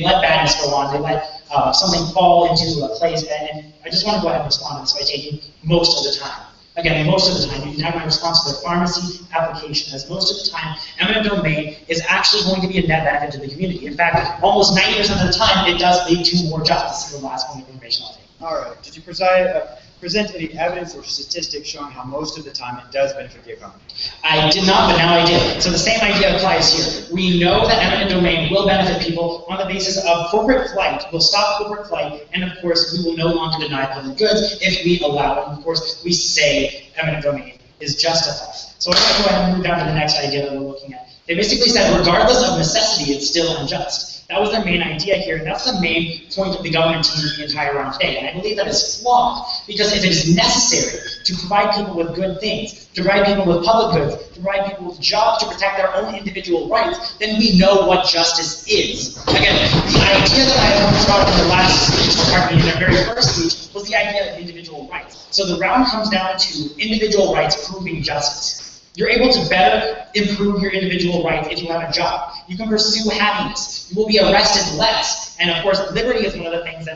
let badness go on. They let something fall into a place, and I just want to go ahead and respond to this by taking most of the time. Again, most of the time, you can have my response to the pharmacy application, as most of the time, eminent domain is actually going to be a net benefit to the community. In fact, almost 90% of the time, it does lead to more jobs. This is the last point of information I'll take. All right. Did you present any evidence or statistics showing how most of the time it does benefit the economy? I did not, but now I did. So the same idea applies here. We know that eminent domain will benefit people on the basis of corporate flight. We'll stop corporate flight, and of course, we will no longer deny public goods if we allow it. And of course, we say eminent domain is justified. So I'm going to go ahead and move down to the next idea that we're looking at. They basically said, regardless of necessity, it's still unjust. That was their main idea here, and that's the main point of the government team in the entire round today. And I believe that is flawed, because if it is necessary to provide people with good things, to provide people with public goods, to provide people with jobs to protect their own individual rights, then we know what justice is. Again, the idea that I brought up in the last speech, in their very first speech, was the idea of individual rights. So the round comes down to individual rights proving justice. You're able to better improve your individual rights if you have a job. You can pursue happiness. You will be arrested less. And of course, liberty is one of the things that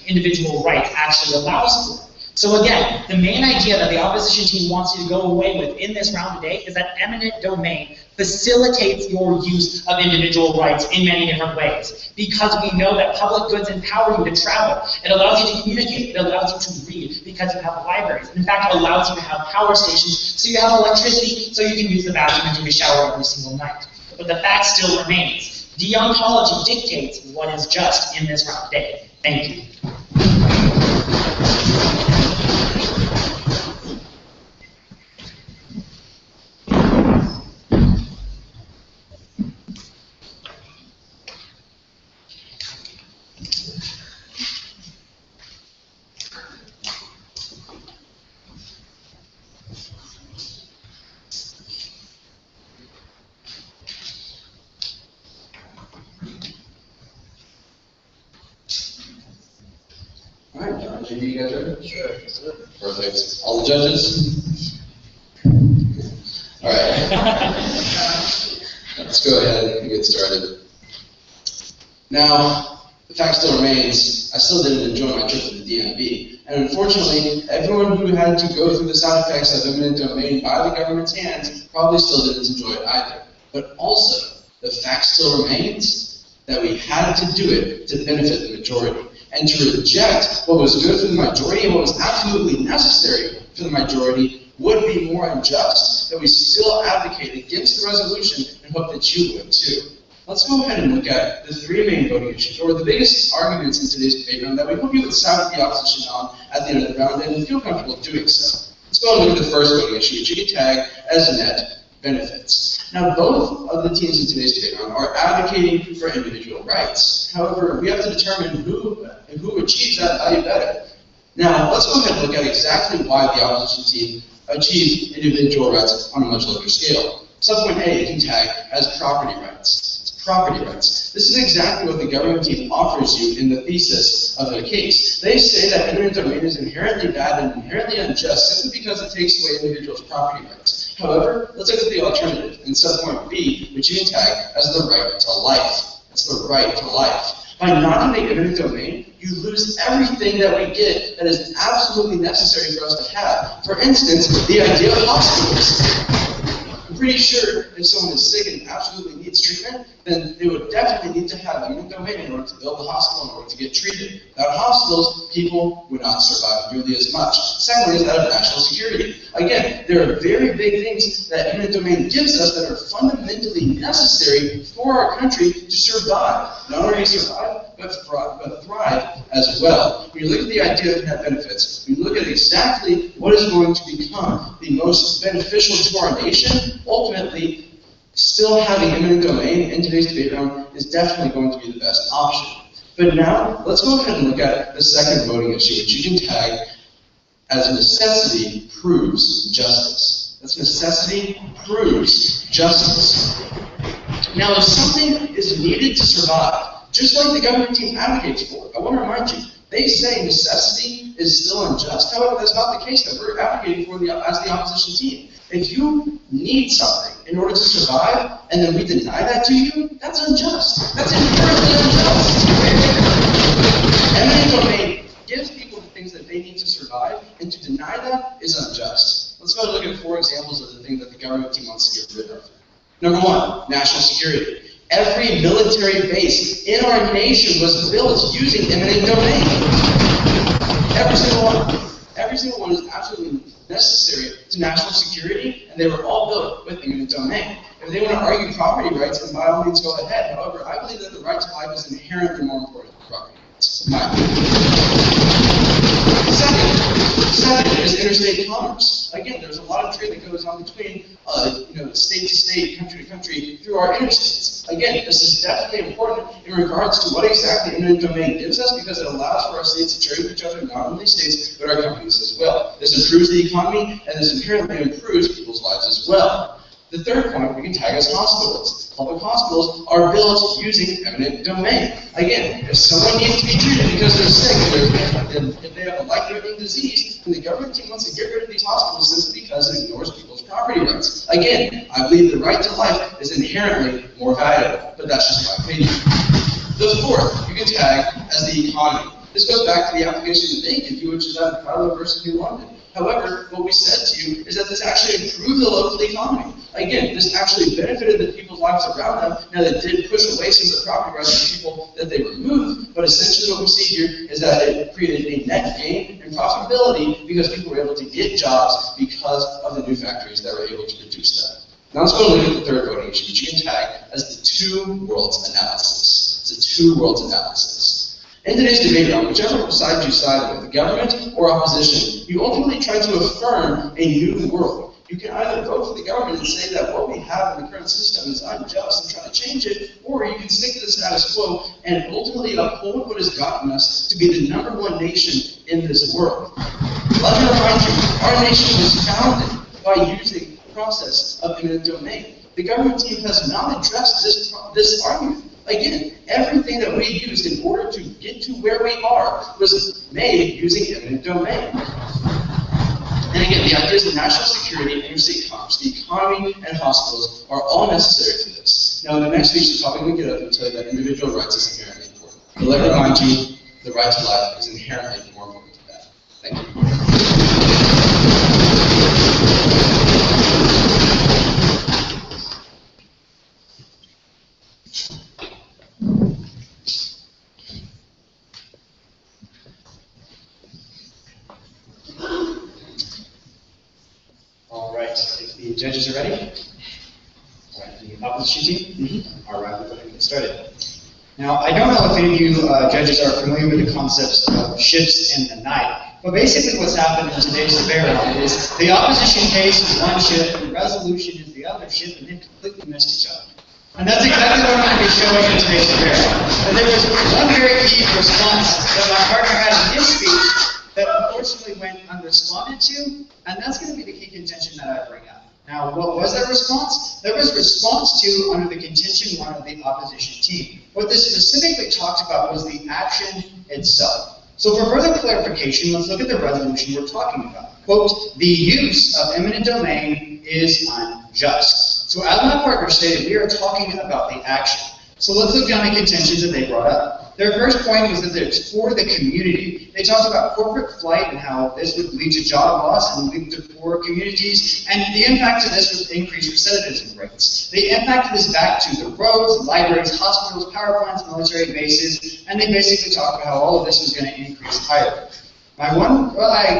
individual rights actually allows for. So again, the main idea that the opposition team wants you to go away with in this round today is that eminent domain facilitates your use of individual rights in many different ways. Because we know that public goods empower you to travel. It allows you to communicate. It allows you to read because you have libraries. In fact, it allows you to have power stations so you have electricity so you can use the bathroom and take a shower every single night. But the fact still remains. Deontology dictates what is just in this round today. Thank you. Alright, John, JD, you guys ready? Sure. Perfect. All the judges? Alright. Let's go ahead and get started. Now, the fact still remains, I still didn't enjoy my trip to the DMV. And unfortunately, everyone who had to go through the side effects of eminent domain by the government's hands probably still didn't enjoy it either. But also, the fact still remains that we had to do it to benefit the majority. And to reject what was good for the majority and what was absolutely necessary for the majority would be more unjust, that we still advocate against the resolution and hope that you would too. Let's go ahead and look at the three main voting issues, or the biggest arguments in today's debate round that we hope you would side with the opposition on at the end of the round and feel comfortable doing so. Let's go and look at the first voting issue, which you can tag as net benefits. Now, both of the teams in today's debate round are advocating for individual rights. However, we have to determine who achieves that value better. Now, let's go ahead and look at exactly why the opposition team achieves individual rights on a much larger scale. Subpoint A, you can tag as property rights. Property rights. This is exactly what the government team offers you in the thesis of the case. They say that eminent domain is inherently bad and inherently unjust simply because it takes away individuals' property rights. However, let's look at the alternative in subpoint B, which you can tag as the right to life. That's the right to life. By not having eminent domain, you lose everything that we get that is absolutely necessary for us to have. For instance, the idea of hospitals. I'm pretty sure if someone is sick and absolutely needs treatment, then they would definitely need to have eminent domain in order to build the hospital, in order to get treated. Without hospitals, people would not survive nearly as much. Secondly is that of national security. Again, there are very big things that eminent domain gives us that are fundamentally necessary for our country to survive. Not only survive, but thrive as well. When you look at the idea of net benefits, we look at exactly what is going to become the most beneficial to our nation. Ultimately, still having eminent domain in today's debate round is definitely going to be the best option. But now, let's go ahead and look at the second voting issue, which you can tag as necessity proves justice. That's necessity proves justice. Now, if something is needed to survive, just like the government team advocates for, I want to remind you, they say necessity is still unjust. However, that's not the case that we're advocating for as the opposition team. If you need something in order to survive, and then we deny that to you, that's unjust. That's inherently unjust. Eminent domain gives people the things that they need to survive, and to deny that is unjust. Let's go look at 4 examples of the things that the government team wants to get rid of. Number 1, national security. Every military base in our nation was built using eminent domain. Every single one. Every single one is absolutely necessary to national security, and they were all built with eminent domain. If they want to argue property rights, then by all means go ahead. However, I believe that the right to life is inherently more important than property rights. Second is interstate commerce. Again, there's a lot of trade that goes on between state to state, country to country, through our interstates. Again, this is definitely important in regards to what exactly eminent domain gives us, because it allows for our states to trade with each other, not only states, but our companies as well. This improves the economy, and this inherently improves people's lives as well. The third point we can tag as hospitals. Public hospitals are built using eminent domain. Again, if someone needs to be treated because they're sick, and if they have a life-threatening disease, then the government team wants to get rid of these hospitals simply because it ignores people's property rights. Again, I believe the right to life is inherently more valuable, but that's just my opinion. The fourth, you can tag as the economy. This goes back to the application that they give you, which is out of Parli versus New London. However, what we said to you is that this actually improved the local economy. Again, this actually benefited the people's lives around them. Now, that did push away some of the property rights of the people that they removed, but essentially what we see here is that it created a net gain in profitability because people were able to get jobs because of the new factories that were able to produce them. Now let's go and look at the third voting issue, which you can tag as the two worlds analysis. It's a two worlds analysis. In today's debate round, whichever side you side with, the government or opposition, you ultimately try to affirm a new world. You can either vote for the government and say that what we have in the current system is unjust and try to change it, or you can stick to the status quo and ultimately uphold what has gotten us to be the #1 nation in this world. Let me remind you, our nation was founded by using the process of eminent domain. The government team has not addressed this argument. Again, everything that we used in order to get to where we are was made using eminent domain. And again, the ideas of national security, interstate commerce, the economy, and hospitals are all necessary for this. Now, in the next speech, the topic we get up and tell you that individual rights is inherently important. But let me remind you, the right to life is inherently more important than that. Thank you. All right, if the judges are ready. All right, the opposition team? All right, we're going to get started. Now, I don't know if any of you judges are familiar with the concepts of ships in the night, but basically what's happened in today's debate round is the opposition case is one ship, the resolution is the other ship, and they completely missed each other. And that's exactly what I'm going to be showing in today's debate round. And there was one very key response that my partner had in his speech that unfortunately went unresponded to, and that's going to be the key contention that I bring up. Now, what was that response? There was response to, under the contention one of the opposition team. What this specifically talked about was the action itself. So for further clarification, let's look at the resolution we're talking about. Quote, the use of eminent domain is unjust. So as my partner stated, we are talking about the action. So let's look down the contentions that they brought up. Their first point was that it's for the community. They talked about corporate flight and how this would lead to job loss and lead to poor communities, and the impact of this was increased recidivism rates. They impacted this back to the roads, libraries, hospitals, power plants, military bases, and they basically talked about how all of this was going to increase hiring. I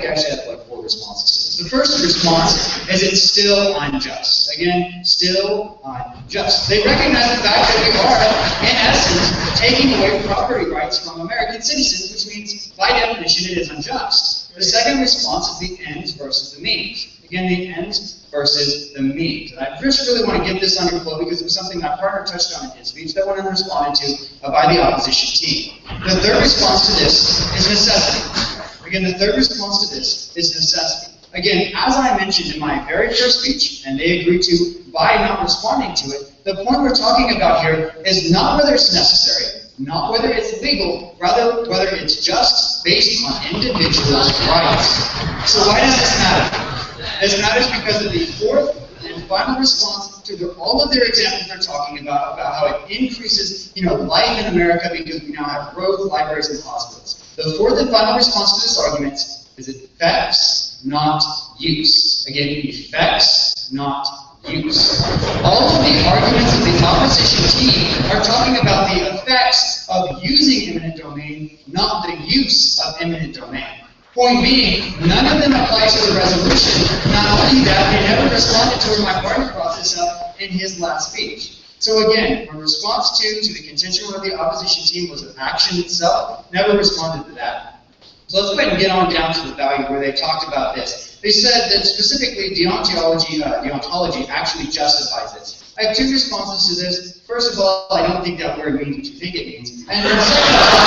actually have like 4 responses to this. The first response is it's still unjust. Again, still unjust. They recognize the fact that we are, in essence, taking away property rights from American citizens, which means, by definition, it is unjust. The second response is the ends versus the means. Again, the ends versus the means. And I just really want to get this under flow because it was something my partner touched on in his speech that went unresponded to by the opposition team. The third response to this is necessity. Again, the third response to this is necessity. Again, as I mentioned in my very first speech, and they agreed to by not responding to it, the point we're talking about here is not whether it's necessary, not whether it's legal, rather whether it's just based on individuals' rights. So why does this matter? This matters because of the fourth and final response to all of their examples they're talking about how it increases, life in America because we now have roads, libraries, and hospitals. The fourth and final response to this argument is effects, not use. Again, effects, not use. All of the arguments of the opposition team are talking about the effects of using eminent domain, not the use of eminent domain. Point being, none of them apply to the resolution. Not only that, they never responded to my partner brought this up in his last speech. So again, in response to the contention of the opposition team was the action itself, never responded to that. So let's go ahead and get on down to the value where they talked about this. They said that specifically deontology actually justifies this. I have 2 responses to this. First of all, I don't think that word means what you think it means. And then second of all,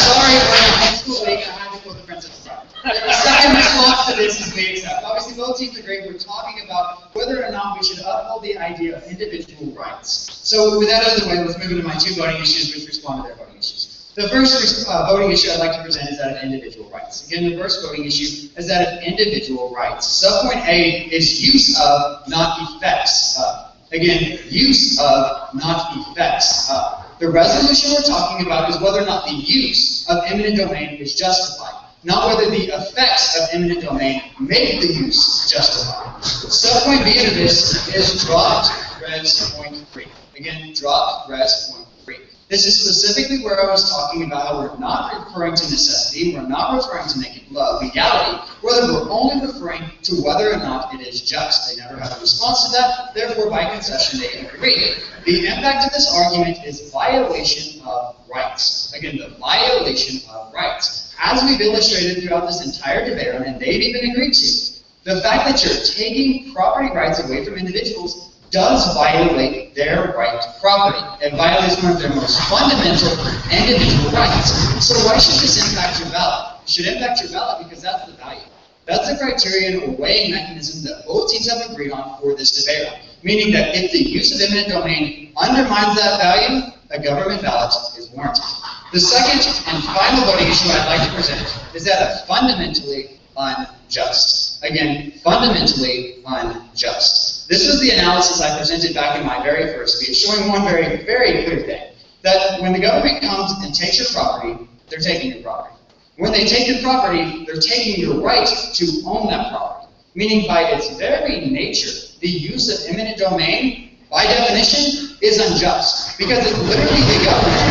sorry, we're in high school week, I had to quote the Princess Bride. The second response to this is we accept. Obviously, both teams agree. We're talking about whether or not we should uphold the idea of individual rights. So with that out of the way, let's move into my 2 voting issues which respond to their voting issues. The first voting issue I'd like to present is that of individual rights. Again, the first voting issue is that of individual rights. Subpoint A is use of, not effects of. Again, use of, not effects of. The resolution we're talking about is whether or not the use of eminent domain is justified, not whether the effects of eminent domain make the use justified. Subpoint B of this is dropped res point 3. Again, dropped res point 3. This is specifically where I was talking about how we're not referring to necessity, we're not referring to legality, whether we're only referring to whether or not it is just. They never have a response to that, therefore by concession they can agree. The impact of this argument is violation of rights. Again, the violation of rights. As we've illustrated throughout this entire debate, and they've even agreed to, the fact that you're taking property rights away from individuals does violate their right to property. It violates one of their most fundamental individual rights. So why should this impact your ballot? It should impact your ballot because that's the value. That's the criterion or weighing mechanism that both teams have agreed on for this debate. Meaning that if the use of eminent domain undermines that value, a government ballot is warranted. The second and final voting issue I'd like to present is that fundamentally unjust. Again, fundamentally unjust. This was the analysis I presented back in my very first speech, showing one very, very clear thing. That when the government comes and takes your property, they're taking your property. When they take your property, they're taking your right to own that property. Meaning by its very nature, the use of eminent domain, by definition, is unjust. Because it's literally the government,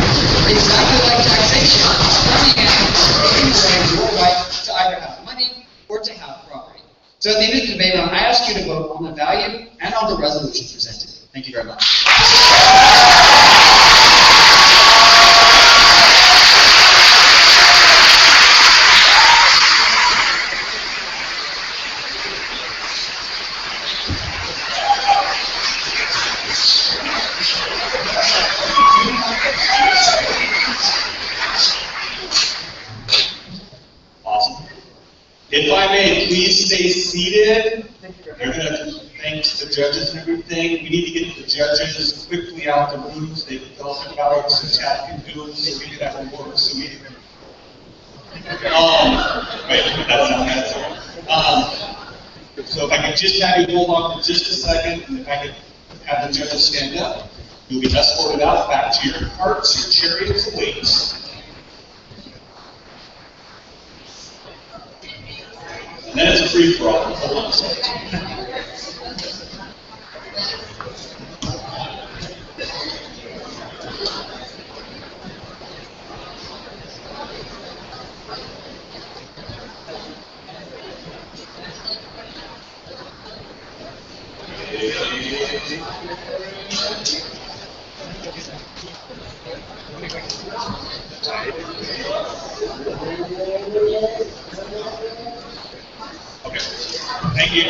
exactly like taxation, coming in and taking away your right to either have money or to have property. So at the end of the debate round, I ask you to vote on the value and on the resolution presented. Thank you very much. Awesome. If I may, please stay seated. They're going to thank the judges and everything. We need to get the judges quickly out the room so they can talk about it, so Chad can do it, so we can have a work. So we wait, that's not bad. So if I could just have you hold on for just a second, and if I could have the judges stand up, you'll be escorted out back to your carts, your chariots awaits. And then it's a free-for-all. Hold on a second. Okay. Thank you.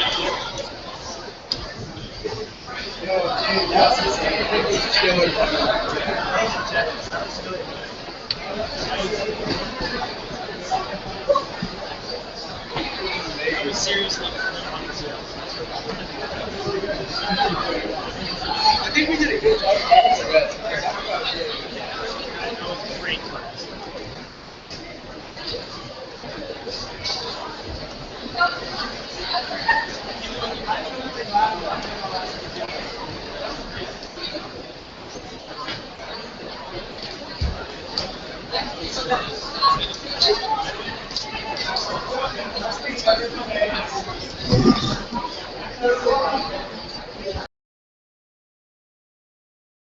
Seriously. I think we did a good job. Great class.